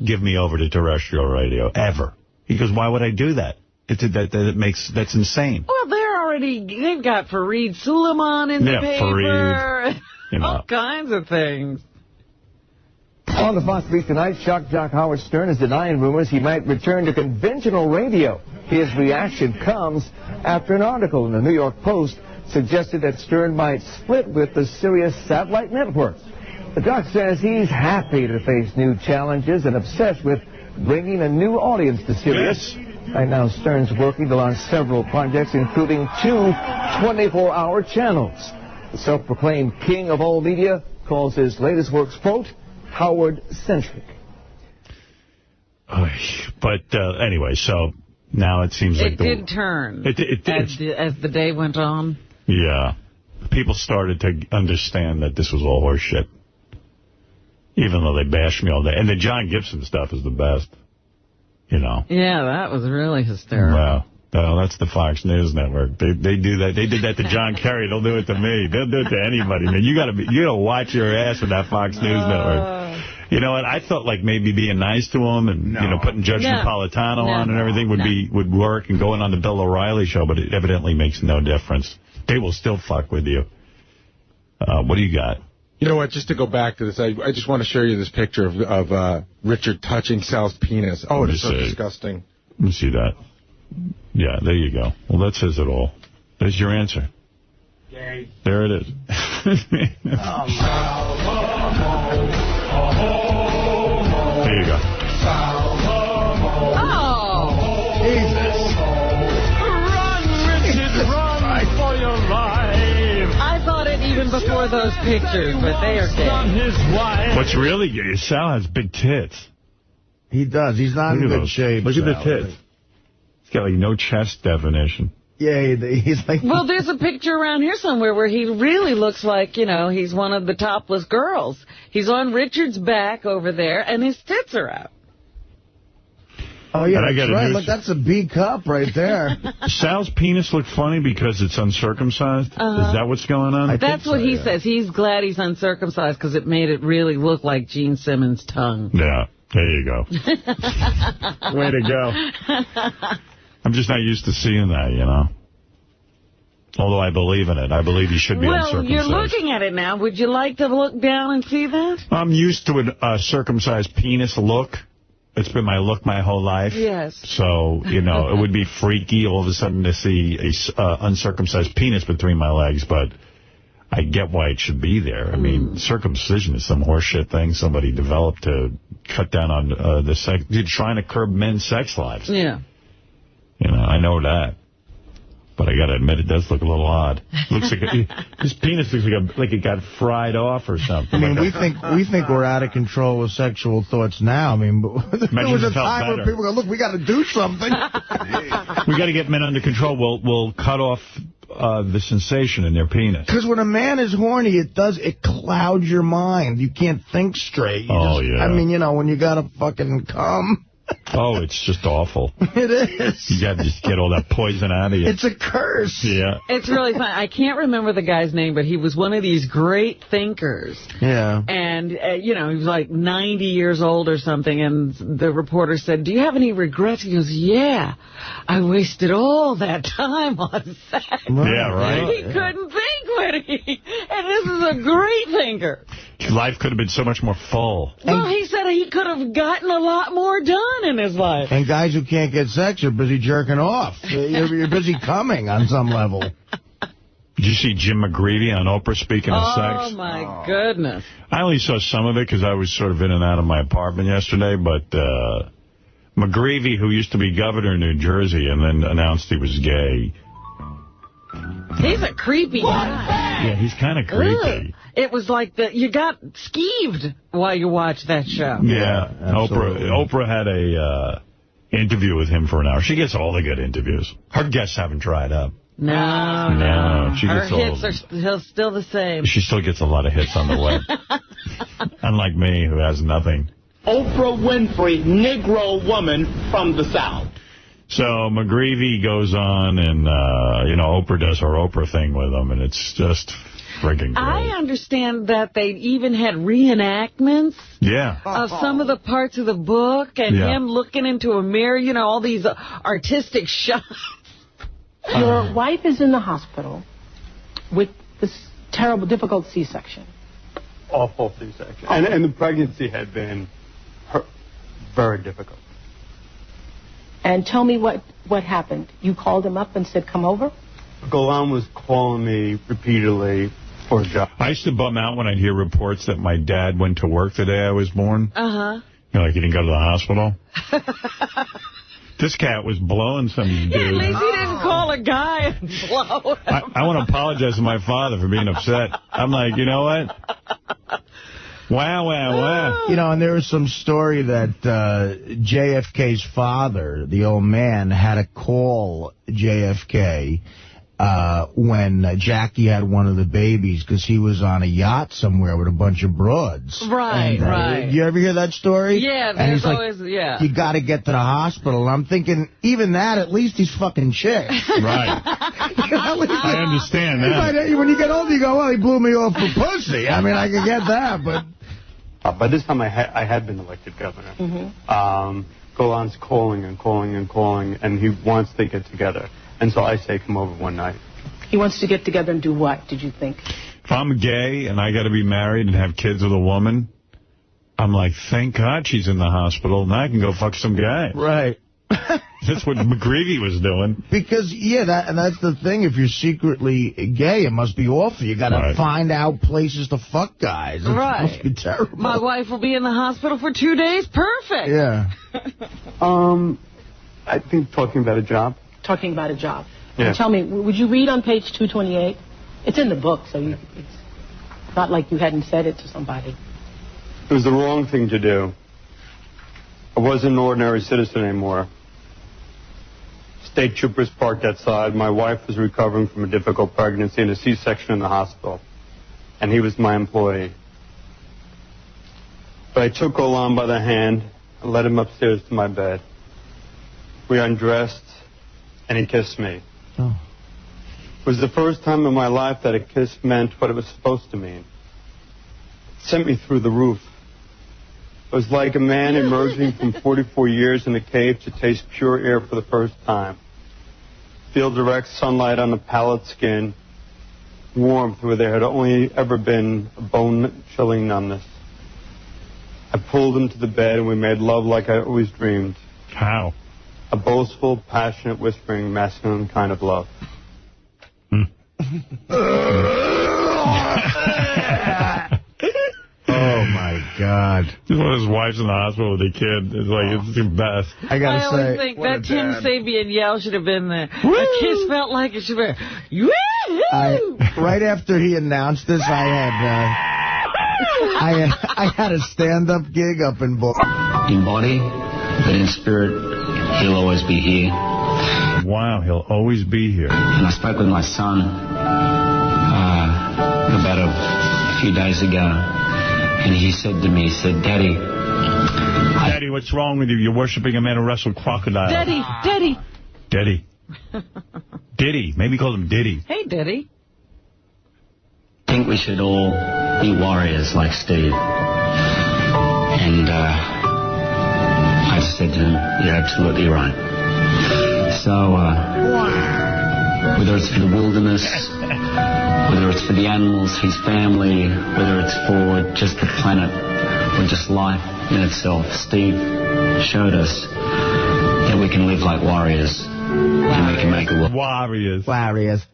give me over to terrestrial radio, ever. He goes, why would I do that? That's insane. Well, they've got Fareed Suleiman in the paper. Fareed. You know. All kinds of things. On the Fox Beat tonight, shock jock Howard Stern is denying rumors he might return to conventional radio. His reaction comes after an article in the New York Post suggested that Stern might split with the Sirius satellite network. The jock says he's happy to face new challenges and obsessed with bringing a new audience to Sirius. Yes. Right now, Stern's working to launch several projects, including 2 24-hour channels. The self-proclaimed king of all media calls his latest works, quote, Howard-centric. But anyway, so now it seems like... It did turn as the day went on. Yeah. People started to understand that this was all horse shit. Even though they bashed me all day. And the John Gibson stuff is the best. You know. Yeah, that was really hysterical. Wow. No, that's the Fox News Network. They do that. They did that to John Kerry. They'll do it to me. They'll do it to anybody, man. You gotta watch your ass with that Fox News Network. You know what? I thought like maybe being nice to him and putting Judge Napolitano on and everything would work, and going on the Bill O'Reilly show, but it evidently makes no difference. They will still fuck with you. What do you got? You know what? Just to go back to this, I just want to show you this picture of Richard touching Sal's penis. Oh, it is so disgusting. Let me see that. Yeah, there you go. Well, that says it all. There's your answer. Yay. There it is. There you go. Oh! Jesus. Run, Richard, run for your life. I thought it even before those pictures, but they are gay. What's really gay is Sal has big tits. He does. He's not in good shape. Look at the tits. He's got like no chest definition. Yeah, he's like... Well, there's a picture around here somewhere where he really looks like, he's one of the topless girls. He's on Richard's back over there, and his tits are out. Oh, yeah, that's right. Look, that's a B cup right there. Sal's penis look funny because it's uncircumcised? Is that what's going on? That's what he says. He's glad he's uncircumcised because it made it really look like Gene Simmons' tongue. Yeah, there you go. Way to go. I'm just not used to seeing that, Although I believe in it. I believe he should be uncircumcised. Well, you're looking at it now. Would you like to look down and see that? I'm used to a circumcised penis look. It's been my look my whole life. Yes. So, it would be freaky all of a sudden to see a uncircumcised penis between my legs, but I get why it should be there. I mean, circumcision is some horseshit thing somebody developed to cut down on the sex. You're trying to curb men's sex lives. Yeah. I know that. But I got to admit, it does look a little odd. Looks like his penis looks like it got fried off or something. I mean, we think we're out of control with sexual thoughts now. I mean, there was a time where people go, look, we got to do something. We got to get men under control. We'll cut off the sensation in their penis. Because when a man is horny, it clouds your mind. You can't think straight. I mean, when you got to fucking come. Oh, it's just awful. It is. You got to just get all that poison out of you. It's a curse. Yeah. It's really fun. I can't remember the guy's name, but he was one of these great thinkers. Yeah. And, he was like 90 years old or something, and the reporter said, do you have any regrets? He goes, yeah, I wasted all that time on sex. Yeah, right. He couldn't think when and this is a great thinker. life could have been so much more full. Well, he said he could have gotten a lot more done in his life. And guys who can't get sex are busy jerking off. You're busy coming on some level. Did you see Jim McGreevey on Oprah speaking of sex? Oh, my goodness. I only saw some of it because I was sort of in and out of my apartment yesterday, but McGreevey, who used to be governor of New Jersey and then announced he was gay. He's a creepy guy. Yeah, he's kind of creepy. Ugh. It was like you got skeeved while you watched that show. Yeah, Oprah had a interview with him for an hour. She gets all the good interviews. Her guests haven't dried up. No. She Her gets hits are still the same. She still gets a lot of hits on the web. Unlike me, who has nothing. Oprah Winfrey, Negro woman from the South. So McGreevey goes on, and, Oprah does her Oprah thing with him, and it's just friggin' great. I understand that they even had reenactments of some of the parts of the book, and him looking into a mirror, all these artistic shots. Your wife is in the hospital with this terrible, difficult C-section. Awful C-section. And the pregnancy had been very difficult. And tell me what happened. You called him up and said, come over? Golan was calling me repeatedly for a job. I used to bum out when I'd hear reports that my dad went to work the day I was born. Uh-huh. Like he didn't go to the hospital. This cat was blowing some dude. Yeah, at least he didn't call a guy and blow him. I want to apologize to my father for being upset. I'm like, you know what? Wow. And there was some story that JFK's father, the old man, had to call JFK when Jackie had one of the babies because he was on a yacht somewhere with a bunch of broads. Right. Did you ever hear that story? Yeah, there's always, you got to get to the hospital. And I'm thinking, even that, at least he's fucking chicks. Right. I understand that. When you get older, you go, well, he blew me off for pussy. I mean, I can get that, but... By this time, I had been elected governor. Mm-hmm. Golan's calling, and he wants to get together. And so I say, come over one night. He wants to get together and do what, did you think? If I'm gay and I got to be married and have kids with a woman, I'm like, thank God she's in the hospital. Now I can go fuck some guy. Right. That's what McGreevey was doing. Because, that's the thing. If you're secretly gay, it must be awful. You got to find out places to fuck guys. It must be terrible. My wife will be in the hospital for 2 days. Perfect. Yeah. I think talking about a job. Talking about a job. Yeah. And tell me, would you read on page 228? It's in the book, so it's not like you hadn't said it to somebody. It was the wrong thing to do. I wasn't an ordinary citizen anymore. State troopers parked outside. My wife was recovering from a difficult pregnancy and a C-section in the hospital. And he was my employee. But I took Golan by the hand and led him upstairs to my bed. We undressed, and he kissed me. Oh. It was the first time in my life that a kiss meant what it was supposed to mean. It sent me through the roof. It was like a man emerging from 44 years in a cave to taste pure air for the first time. Feel direct sunlight on the pallid skin, warmth where there had only ever been a bone-chilling numbness. I pulled him to the bed and we made love like I always dreamed. How? A boastful, passionate, whispering, masculine kind of love. Oh, my God. Just when his wife's in the hospital with a kid, it's like, it's the best. I always think that Tim Sabian yell should have been there. Woo! A kiss felt like it should have been, right after he announced this, I had a stand-up gig up in Boston. In body, but in spirit, he'll always be here. Wow, he'll always be here. And I spoke with my son about a few days ago. And he said to me, Daddy, what's wrong with you? You're worshiping a man who wrestled crocodiles. Daddy. Diddy. Maybe call him Diddy. Hey, Diddy. I think we should all be warriors like Steve. And I said to him, you're absolutely right. So, whether it's in the wilderness whether it's for the animals, his family, whether it's for just the planet or just life in itself. Steve showed us that we can live like warriors and we can make a world. Warriors. Warriors.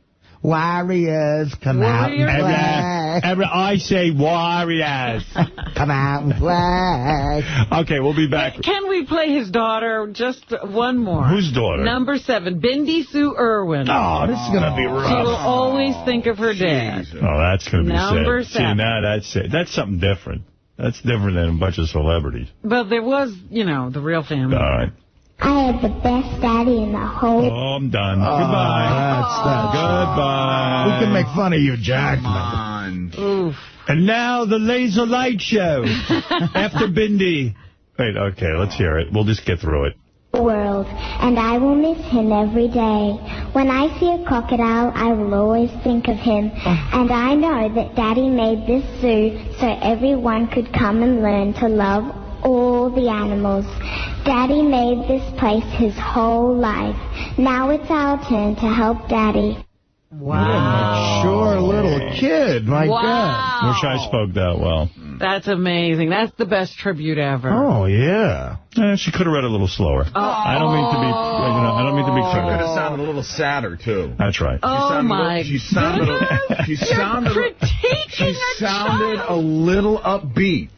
Warriors, come out and play. I say warriors. Come out and play. Okay, we'll be back. Can we play his daughter? Just one more. Whose daughter? Number 7, 𝗵𝗵cie Irwin. Oh, this is going to be rough. She will always think of her dad. Oh, that's going to be Number sad. 7. See, now that's it. That's something different. That's different than a bunch of celebrities. But there was, you know, the real family. All right. I have the best daddy in the whole... Oh, I'm done. Goodbye. Goodbye. We can make fun of you, Jackman. Oof. And now the Laser Light Show after Bindi. Wait, okay, let's hear it. We'll just get through it. World, and I will miss him every day. When I see a crocodile, I will always think of him. And I know that Daddy made this zoo so everyone could come and learn to love all the animals. Daddy made this place his whole life. Now it's our turn to help Daddy. Wow. Mature little kid. My God. Wish I spoke that well. That's amazing. That's the best tribute ever. Oh, yeah. She could have read a little slower. I don't mean to be, I don't mean to be critical. Could have sounded a little sadder, too. That's right. She sounded a little upbeat.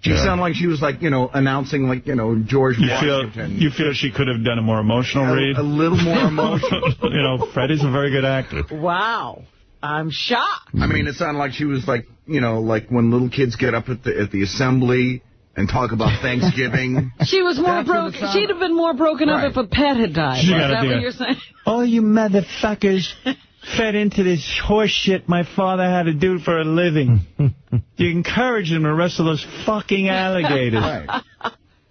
She sounded like she was, like, announcing, like, George Washington. You feel she could have done a more emotional read? A little more emotional. Fred is a very good actor. Wow. I'm shocked. I mean, it sounded like she was, like, like when little kids get up at the assembly and talk about Thanksgiving. She was more broken. She'd have been more broken up if a pet had died. Is that what you're saying? All you motherfuckers fed into this horse shit my father had to do for a living. You encouraged him to wrestle those fucking alligators. Right.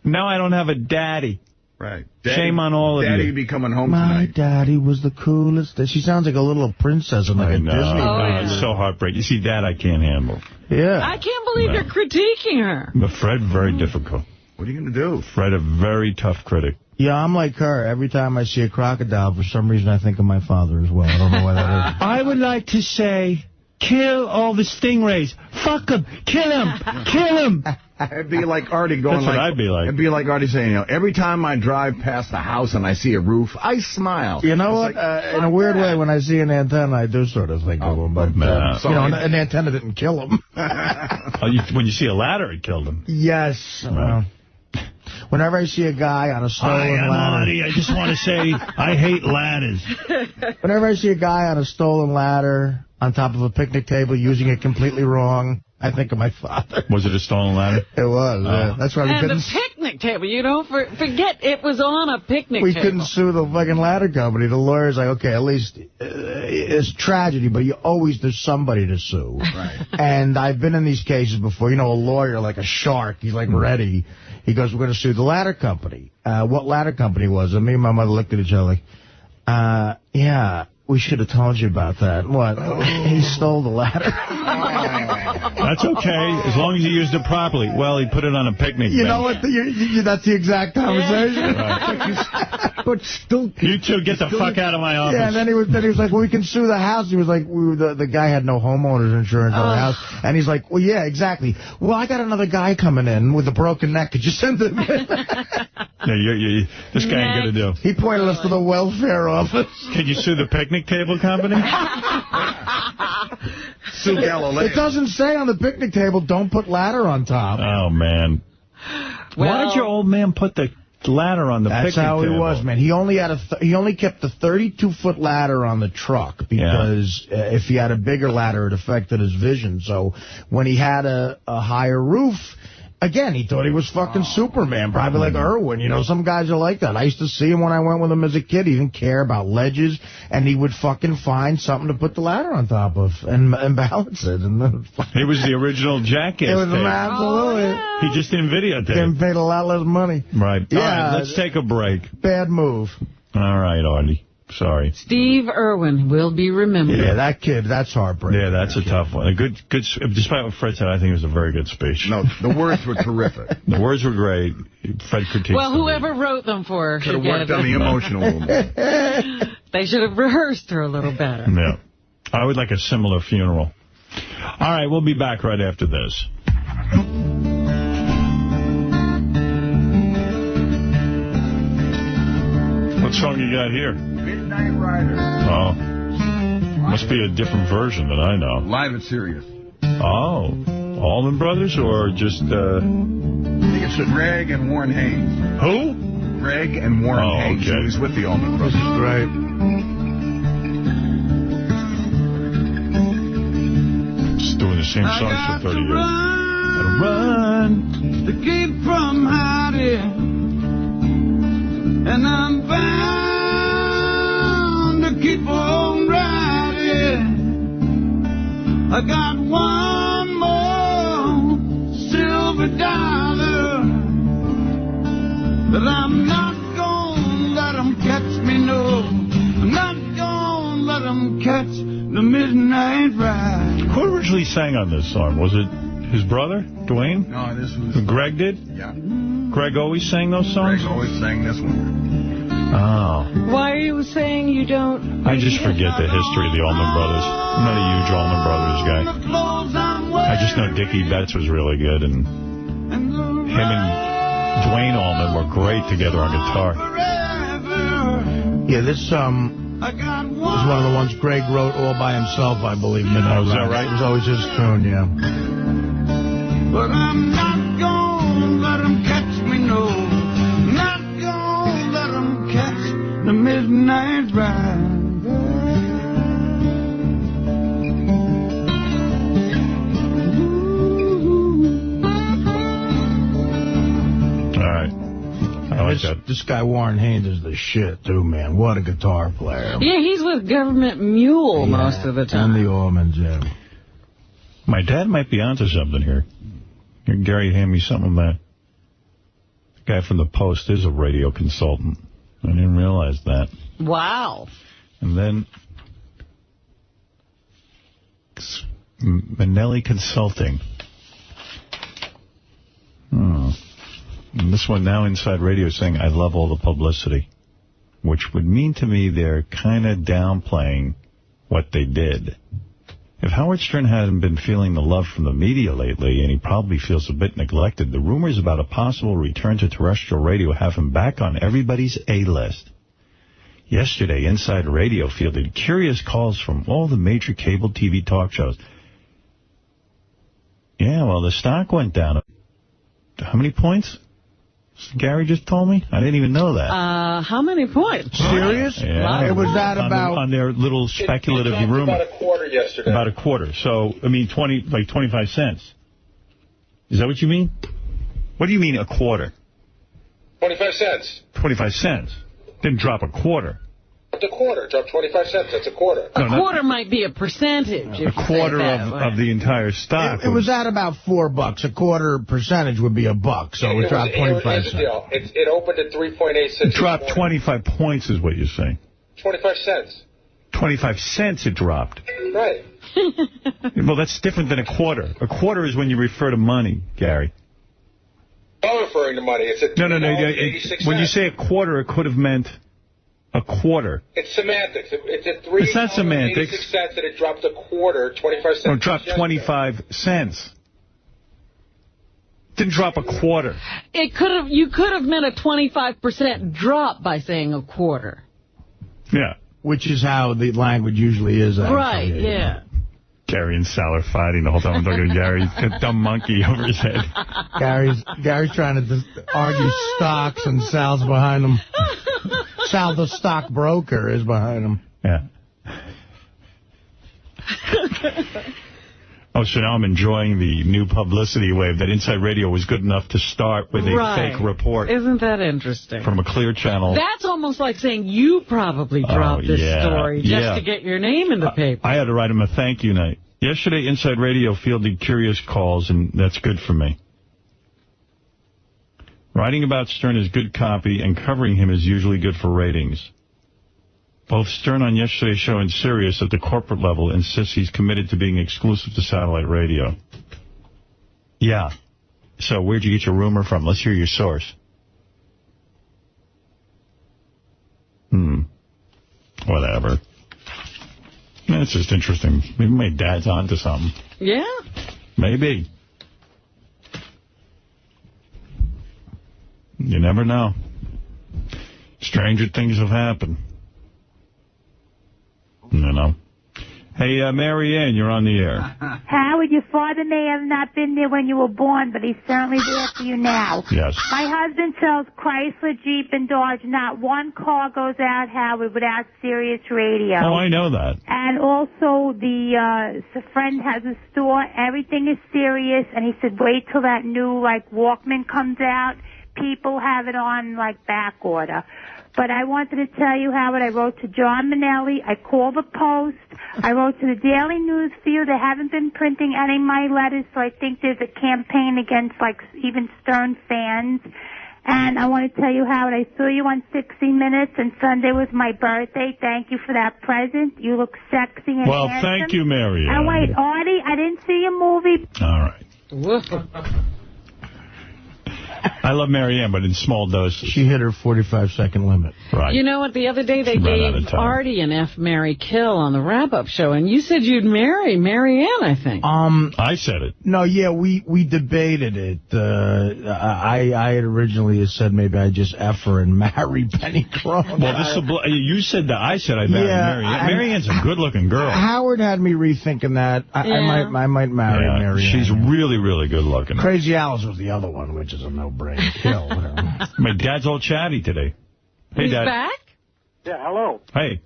Now I don't have a daddy. Right. Shame on all of you. Daddy be coming home My tonight. daddy was the coolest. She sounds like a little princess in like a Disney movie. It's so heartbreaking. You see, Dad, I can't handle. Yeah. I can't believe you're critiquing her. But Fred, very difficult. What are you going to do? Fred, a very tough critic. Yeah, I'm like her. Every time I see a crocodile, for some reason I think of my father as well. I don't know why that is. I would like to say, kill all the stingrays. Fuck them. Kill them. Kill them. It'd be like Artie going That's what I'd be like. It'd be like Artie saying, every time I drive past the house and I see a roof, I smile. You know what? In a weird way, when I see an antenna, I do sort of think of him. But, an antenna didn't kill him. When you see a ladder, it killed him. Yes. Well, whenever I see a guy on a stolen ladder... Artie. I just want to say I hate ladders. Whenever I see a guy on a stolen ladder on top of a picnic table using it completely wrong, I think of my father. Was it a stolen ladder? It was. Yeah. That's why we couldn't... And the picnic table. You don't forget it was on a picnic table. We couldn't sue the fucking ladder company. The lawyer's like, okay, at least it's tragedy, but there's somebody to sue. Right. And I've been in these cases before. A lawyer, like a shark, he's like ready. He goes, we're going to sue the ladder company. What ladder company was it? Me and my mother looked at each other like, yeah, we should have told you about that. What? He stole the ladder. That's okay, as long as you used it properly. Well, he put it on a picnic bench. You know what? That's the exact conversation. Right. But still... You two get the fuck out of my office. Yeah, and then he was like, well, we can sue the house. He was like, the guy had no homeowner's insurance on the house. And he's like, well, yeah, exactly. Well, I got another guy coming in with a broken neck. Could you send him in? No, this guy ain't going to do. He pointed us to the welfare office. Can you sue the picnic table company? Sue Galileo. It doesn't say on the picnic table, don't put ladder on top. Oh, man. Why did your old man put the ladder on the picnic table? That's how he was, man. He only kept the 32-foot ladder on the truck because if he had a bigger ladder, it affected his vision. So when he had a higher roof... Again, he thought he was fucking Superman, probably like Irwin. Some guys are like that. I used to see him when I went with him as a kid. He didn't care about ledges, and he would fucking find something to put the ladder on top of and balance it. And he was the original Jackass. It was absolutely. He just didn't videotape. Didn't pay a lot less money. Right. Yeah. All right, let's take a break. Bad move. All right, Artie. Sorry. Steve Irwin will be remembered. Yeah, that kid, that's heartbreaking. Yeah, that's a tough one. Despite what Fred said, I think it was a very good speech. No, the words were terrific. The words were great. Fred critiqued Well, whoever wrote them for her should have worked on the emotional. They should have rehearsed her a little better. Yeah. I would like a similar funeral. All right, we'll be back right after this. What song you got here? Midnight Rider. Oh. Must be a different version that I know. Live at Sirius. Oh. Allman Brothers or just... I think it's Greg and Warren Haynes. Who? Greg and Warren Haynes. Okay. He was with the Allman Brothers. This is great. Just doing the same songs for 30 years. Gotta run to keep from hiding, and I'm bound to keep on riding. I got one more silver dollar, but I'm not gonna let them catch me, no. I'm not gonna let them catch the midnight ride. Who originally sang on this song? Was it his brother, Dwayne? No, this was... Greg did? Yeah. Greg always sang those songs? Greg always sang this one. Oh. Why are you saying you don't... I just forget the history of the Allman Brothers. I'm not a huge Allman Brothers guy. I just know Dickie Betts was really good, and him and Dwayne Allman were great together on guitar. Yeah, this was one of the ones Greg wrote all by himself, I believe. Oh, is that right? It was always his tune, yeah. But I'm not gonna let them catch me, no. Not gonna let them catch the midnight ride. This guy Warren Haynes is the shit, too, man. What a guitar player. Yeah, he's with Government Mule most of the time. And the Allmans, yeah. My dad might be onto something here. Gary, hand me something that the guy from the Post is a radio consultant. I didn't realize that. Wow. And then Manelli Consulting. And this one now Inside Radio is saying, I love all the publicity, which would mean to me they're kind of downplaying what they did. If Howard Stern hadn't been feeling the love from the media lately, and he probably feels a bit neglected, the rumors about a possible return to terrestrial radio have him back on everybody's A-list. Yesterday, Inside Radio fielded curious calls from all the major cable TV talk shows. Yeah, well, the stock went down. How many points? Gary just told me? I didn't even know that. How many points? Serious? Yeah. It was that about... On their little speculative rumor. About a quarter yesterday. About a quarter. So, I mean, 25 cents. Is that what you mean? What do you mean a quarter? 25 cents. 25 cents. Didn't drop a quarter. The quarter dropped 25 cents. That's a quarter. A quarter might be a percentage. A quarter of the entire stock. It was at about $4. A quarter percentage would be $1, so it dropped 25 cents. It opened at 3.86. It dropped 25 points is what you're saying. 25 cents. 25 cents it dropped. Right. Well, that's different than a quarter. A quarter is when you refer to money, Gary. I'm referring to money. It's at No. When you say a quarter, it could have meant a quarter. It's semantics. It's at 3. It's not semantics. 86 cents, and it dropped a quarter, 25 cents. No, it dropped 25 cents. It didn't drop a quarter. You could have meant a 25% drop by saying a quarter. Yeah. Which is how the language usually is. Actually. Right, yeah. Gary and Sal are fighting the whole time. I'm talking to Gary. He's got a dumb monkey over his head. Gary's trying to argue stocks, and Sal's behind him. Sal, the stockbroker, is behind him. Yeah. Oh, so now I'm enjoying the new publicity wave that Inside Radio was good enough to start with a fake report. Isn't that interesting? From a clear channel. That's almost like saying you probably dropped this story just to get your name in the paper. I had to write him a thank you note. Yesterday, Inside Radio fielded curious calls, and that's good for me. Writing about Stern is good copy, and covering him is usually good for ratings. Both Stern on yesterday's show and Sirius at the corporate level insists he's committed to being exclusive to satellite radio. Yeah. So where'd you get your rumor from? Let's hear your source. Whatever. That's just interesting. Maybe my dad's onto something. Yeah. Maybe. You never know. Stranger things have happened. You know. Hey, Mary Ann, you're on the air. Howard, your father may have not been there when you were born, but he's certainly there for you now. Yes. My husband sells Chrysler, Jeep, and Dodge. Not one car goes out, Howard, without Sirius Radio. Oh, I know that. And also, the friend has a store. Everything is Sirius, and he said, wait till that new, Walkman comes out. People have it on, back order. But I wanted to tell you, Howard, I wrote to John Minnelli. I called the Post. I wrote to the Daily News for you. They haven't been printing any of my letters, so I think there's a campaign against, even Stern fans. And I want to tell you, Howard, I saw you on 60 Minutes, and Sunday was my birthday. Thank you for that present. You look sexy and well, handsome. thank you, Mary Ann. And wait, Artie, I didn't see your movie. All right. I love Mary Ann, but in small doses. She hit her 45-second limit. Right. You know what? The other day they gave Artie an F, Marry, Kill on the wrap-up show, and you said you'd marry Mary Ann, I think. I said it. No, yeah, we debated it. I had originally said maybe I'd just F her and marry Penny Crone. Well, you said that. I said I'd marry Mary Ann. Mary Ann's a good-looking girl. Howard had me rethinking that. I might marry Mary Ann. She's really, really good-looking. Crazy Alice was the other one, which is a no-brainer. Kill. My dad's all chatty today. Hey, He's Dad. back? Yeah, hello. Hey.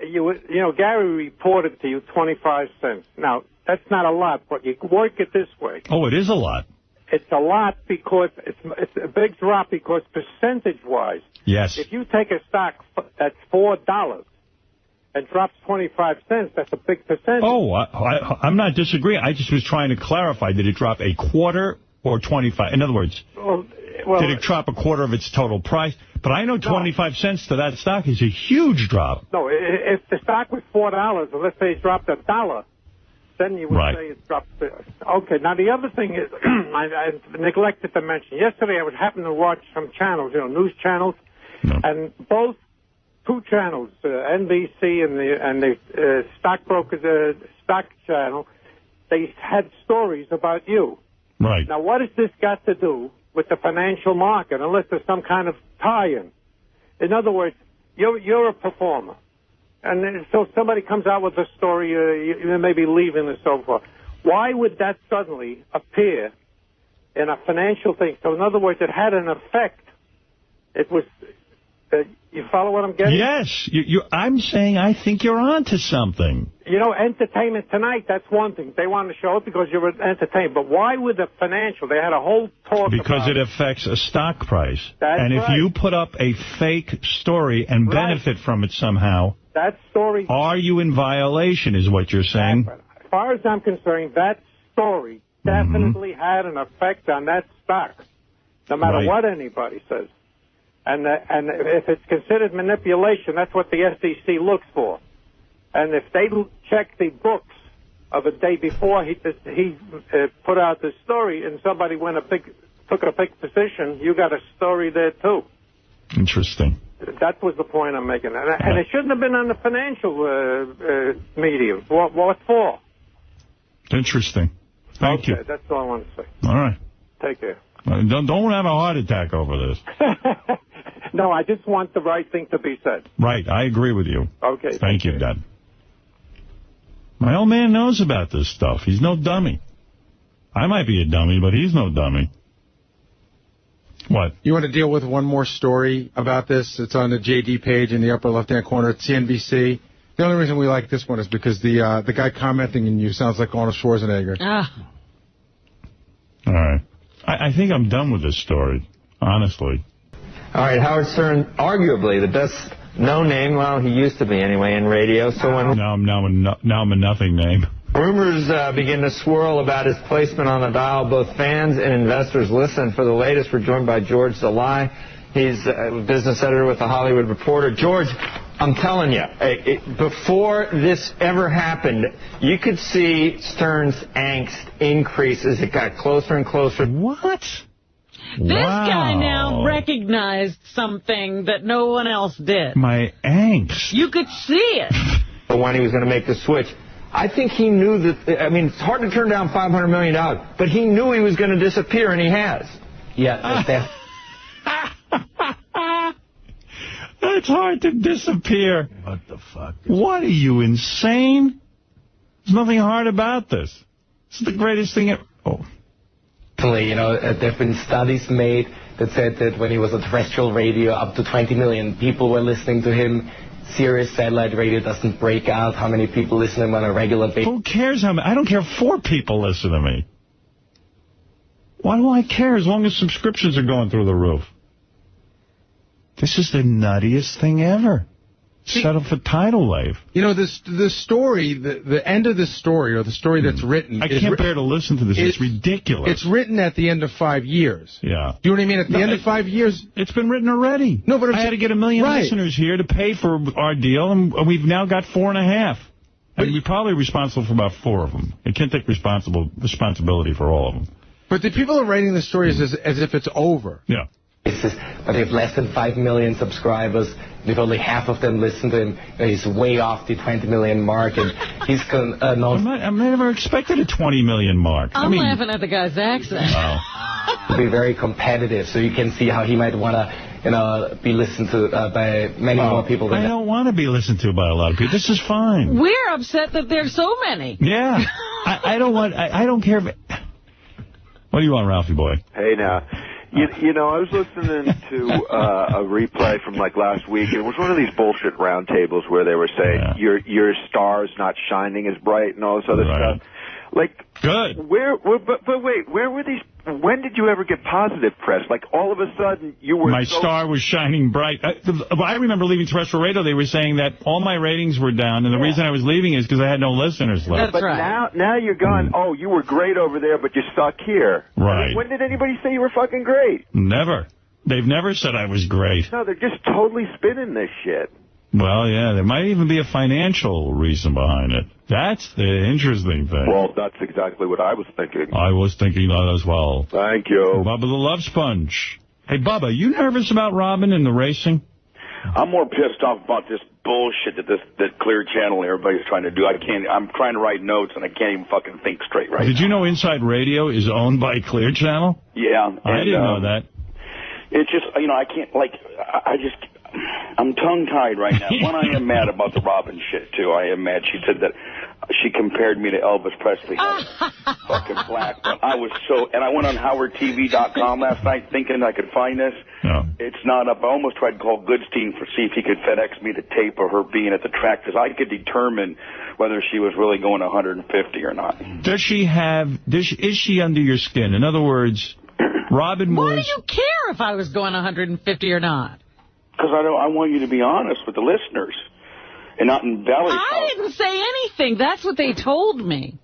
You know, Gary reported to you 25 cents. Now, that's not a lot, but you work it this way. Oh, it is a lot. It's a lot because it's a big drop because percentage-wise. Yes. If you take a stock that's $4 and drops 25 cents, that's a big percentage. Oh, I'm not disagreeing. I just was trying to clarify. Did it drop a quarter or 25? In other words, did it drop a quarter of its total price? But I know 25 cents to that stock is a huge drop. No, if the stock was $4, and let's say it dropped $1, then you would say it dropped. Okay, now the other thing is, I neglected to mention, yesterday I was happening to watch some channels, news channels, and both two channels, NBC and the stockbrokers, stock channel, they had stories about you. Right. Now, what has this got to do with the financial market, unless there's some kind of tie-in? In other words, you're a performer. And then, so somebody comes out with a story, you may be leaving and so forth. Why would that suddenly appear in a financial thing? So in other words, it had an effect. It was... you follow what I'm getting? Yes. I'm saying I think you're onto something. Entertainment Tonight, that's one thing. They want to show it because you're entertained. But why would the financial? They had a whole talk because it affects a stock price. That's and if right. you put up a fake story and benefit from it somehow, that story... Are you in violation is what you're saying? As far as I'm concerned, that story definitely had an effect on that stock, no matter what anybody says. And if it's considered manipulation, that's what the SEC looks for. And if they check the books of a day before he put out this story and somebody took a big position, you got a story there, too. Interesting. That was the point I'm making. And it shouldn't have been on the financial media. What for? Interesting. Thank you. That's all I want to say. All right. Take care. Don't have a heart attack over this. No, I just want the right thing to be said. Right, I agree with you. Okay. Thank you, Dad. My old man knows about this stuff. He's no dummy. I might be a dummy, but he's no dummy. What? You want to deal with one more story about this? It's on the JD page in the upper left-hand corner at CNBC. The only reason we like this one is because the guy commenting on you sounds like Arnold Schwarzenegger. All right. I think I'm done with this story, honestly. All right, Howard Stern, arguably the best known name, well, he used to be anyway, in radio. So when now I'm a nothing name. Rumors begin to swirl about his placement on the dial. Both fans and investors listen. For the latest, we're joined by George Zalai. He's a business editor with The Hollywood Reporter. George, I'm telling you, before this ever happened, you could see Stern's angst increase as it got closer and closer. What? This guy now recognized something that no one else did. My angst. You could see it. when he was going to make the switch. I think he knew that, I mean, it's hard to turn down $500 million, but he knew he was going to disappear, and he has. Yeah, It's hard to disappear. What the fuck? What, are you insane? There's nothing hard about this. This is the greatest thing ever. Oh. You know, there have been studies made that said that when he was on terrestrial radio, up to 20 million people were listening to him. Sirius satellite radio doesn't break out how many people listen to him on a regular basis. Who cares how many? I don't care if 4 people listen to me. Why do I care as long as subscriptions are going through the roof? This is the nuttiest thing ever. Set up for tidal wave. You know, the story, the end of the story, or the story that's written... I can't bear to listen to this. It's ridiculous. It's written at the end of 5 years. Yeah. Do you know what I mean? At the end of 5 years... It's been written already. No, but I had to get 1 million listeners here to pay for our deal, and we've now got 4.5. And we're probably responsible for about 4 of them. I can't take responsibility for all of them. But the people are writing the stories as if it's over. Yeah. But they have less than 5 million subscribers. If only half of them listen to him, he's way off the 20 million mark. And he's I never expected a 20 million mark. I'm laughing at the guy's accent. To be very competitive, so you can see how he might want to, be listened to by many more people than I don't want to be listened to by a lot of people. This is fine. We're upset that there's so many. Yeah. I don't care if... What do you want, Ralphie boy? Hey, now. You know, I was listening to a replay from like last week, and it was one of these bullshit roundtables where they were saying your star's not shining as bright and all this other stuff. Like, good. But wait, where were these? When did you ever get positive press? Like, all of a sudden, you were My star was shining bright. I remember leaving terrestrial radio. They were saying that all my ratings were down, and the reason I was leaving is because I had no listeners left. That's right. Now you're gone, oh, you were great over there, but you're stuck here. Right. I mean, when did anybody say you were fucking great? Never. They've never said I was great. No, they're just totally spinning this shit. Well, yeah, there might even be a financial reason behind it. That's the interesting thing. Well, that's exactly what I was thinking. I was thinking that as well. Thank you. Bubba the Love Sponge. Hey, Bubba, you nervous about Robin and the racing? I'm more pissed off about this bullshit that Clear Channel everybody's trying to do. I'm trying to write notes, and I can't even fucking think straight right now. Did you know Inside Radio is owned by Clear Channel? Yeah. I didn't know that. It's just, I can't, I'm tongue-tied right now. One, I am mad about the Robin shit, too. I am mad. She said that she compared me to Elvis Presley. Fucking black one. And I went on HowardTV.com last night thinking I could find this. No. It's not up. I almost tried to call Goodstein to see if he could FedEx me the tape of her being at the track, because I could determine whether she was really going 150 or not. Is she under your skin? In other words, Robin was... Why do you care if I was going 150 or not? Because I want you to be honest with the listeners and not embellish. I didn't say anything. That's what they told me.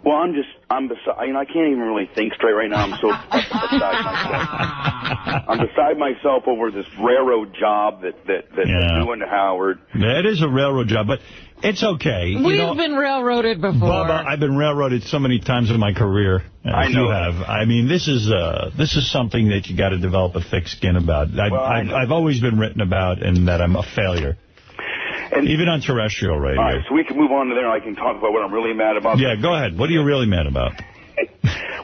Well, I'm beside, I can't even really think straight right now. I'm so beside myself. I'm beside myself over this railroad job that they're doing to Howard. That is a railroad job, but it's okay. We've been railroaded before. Bubba, I've been railroaded so many times in my career. I know. You have. I mean, this is something that you got to develop a thick skin about. I've always been written about, and that I'm a failure. And even on terrestrial radio. All right, so we can move on to there. I can talk about what I'm really mad about. Yeah, go ahead. What are you really mad about?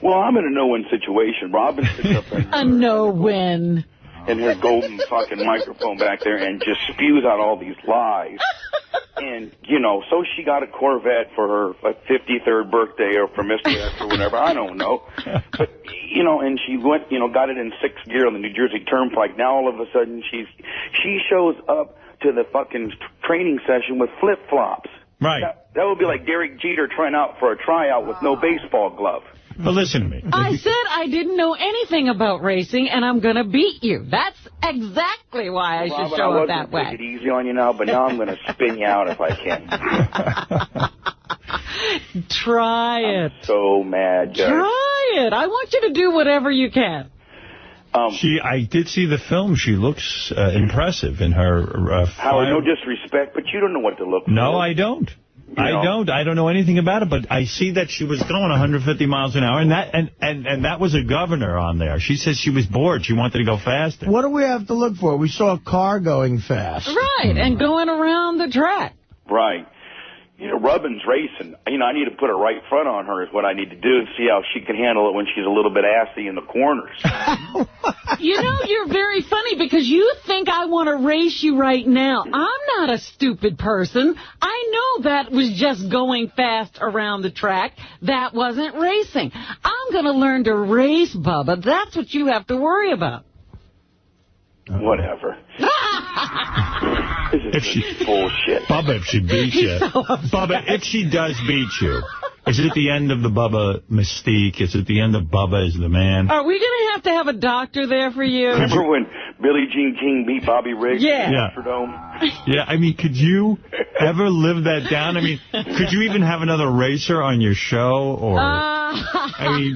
Well, I'm in a no-win situation. Robin sits up in a no-win. In her golden fucking microphone back there and just spews out all these lies. And, so she got a Corvette for her 53rd birthday or for Mr. X or whatever. I don't know. But, and she went, got it in 6th gear on the New Jersey Turnpike. Now all of a sudden she shows up to the fucking training session with flip-flops. Right. That would be like Derek Jeter trying out for a tryout with no baseball glove. But listen to me. I said I didn't know anything about racing, and I'm going to beat you. That's exactly why I should show up that way. Take it easy on you now, but now I'm going to spin you out if I can. Try it. I'm so mad, Derek. Try it. I want you to do whatever you can. I did see the film. She looks impressive in her... Howard, no disrespect, but you don't know what to look for. No, I don't. I don't know anything about it, but I see that she was going 150 miles an hour, and that was a governor on there. She says she was bored. She wanted to go faster. What do we have to look for? We saw a car going fast. Right, and going around the track. Right. You know, Rubin's racing. You know, I need to put a right front on her is what I need to do and see how she can handle it when she's a little bit assy in the corners. You know, you're very funny because you think I want to race you right now. I'm not a stupid person. I know that was just going fast around the track. That wasn't racing. I'm going to learn to race, Bubba. That's what you have to worry about. Whatever. This is bullshit. Bubba, if she beats you. Bubba, if she does beat you, is it the end of the Bubba mystique? Is it the end of Bubba as the man? Are we going to have a doctor there for you? Remember when Billie Jean King beat Bobby Riggs in Yeah. Astrodome? Yeah, I mean, could you ever live that down? I mean, could you even have another racer on your show? Or I mean,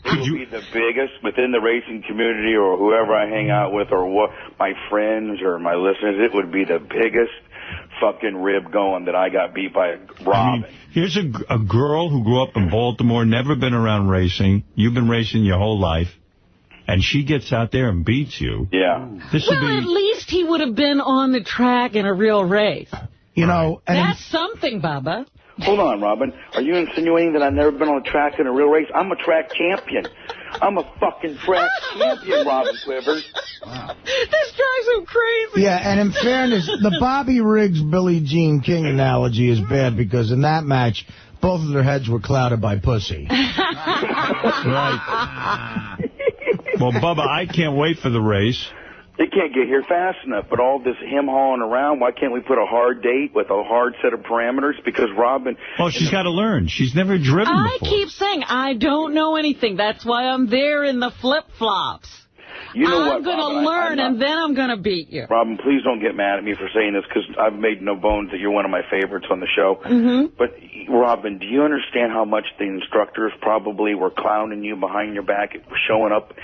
could you be the biggest within the racing community or whoever I hang out with or what my friends or my listeners? It would be the biggest fucking rib going that I got beat by a Robin. I mean, here's a girl who grew up in Baltimore, never been around racing. You've been racing your whole life. And she gets out there and beats you. Yeah. Well, at least he would have been on the track in a real race. You know, and that's something, Bubba. Hold on, Robin. Are you insinuating that I've never been on a track in a real race? I'm a track champion. I'm a fucking track champion, Robin Quivers. Wow. This drives him crazy. Yeah, and in fairness, the Bobby Riggs, Billie Jean King analogy is bad because in that match, both of their heads were clouded by pussy. Right. Well, Bubba, I can't wait for the race. They can't get here fast enough, but all this him hauling around, why can't we put a hard date with a hard set of parameters? Because Robin... Well, she's got to learn. She's never driven before. I keep saying, I don't know anything. That's why I'm there in the flip-flops. You know I'm going to learn, and then I'm going to beat you. Robin, please don't get mad at me for saying this, because I've made no bones that you're one of my favorites on the show. Mm-hmm. But, Robin, do you understand how much the instructors probably were clowning you behind your back, showing up,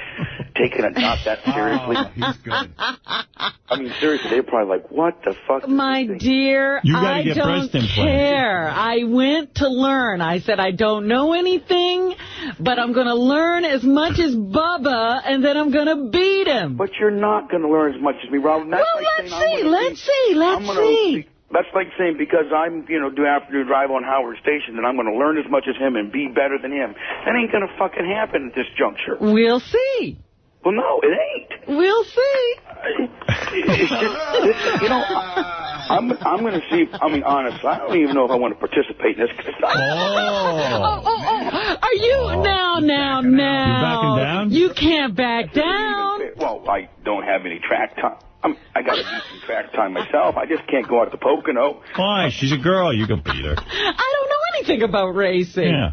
taking it not that seriously? He's good. I mean, seriously, they're probably like, what the fuck? My dear, I don't care. I went to learn. I said, I don't know anything, but I'm going to learn as much as Bubba, and then I'm going to beat him. But you're not going to learn as much as me, Robin. That's Well, let's see. That's like saying because I'm, do afternoon drive on Howard Station, then I'm going to learn as much as him and be better than him. That ain't going to fucking happen at this juncture. We'll see. Well, no, it ain't. We'll see. It's just, I'm going to see. I mean, honestly, I don't even know if I want to participate in this. Are you now? You're backing down? You can't back down. Well, I don't have any track time. I got a decent track time myself. I just can't go out to Pocono. Why? She's a girl. You can beat her. I don't know anything about racing. Yeah.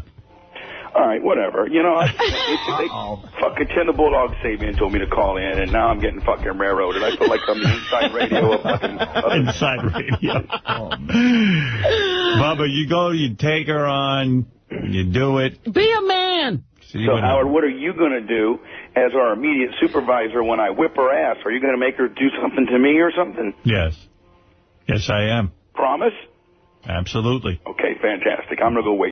All right, whatever. Fucking Tim the Bulldog saved me and told me to call in, and now I'm getting fucking railroaded. I feel like I'm the inside radio of fucking... Inside radio. Bubba, you go, you take her on, you do it. Be a man. So, Howard, what are you going to do as our immediate supervisor when I whip her ass? Are you going to make her do something to me or something? Yes. Yes, I am. Promise? Absolutely. Okay, fantastic. I'm going to go wait.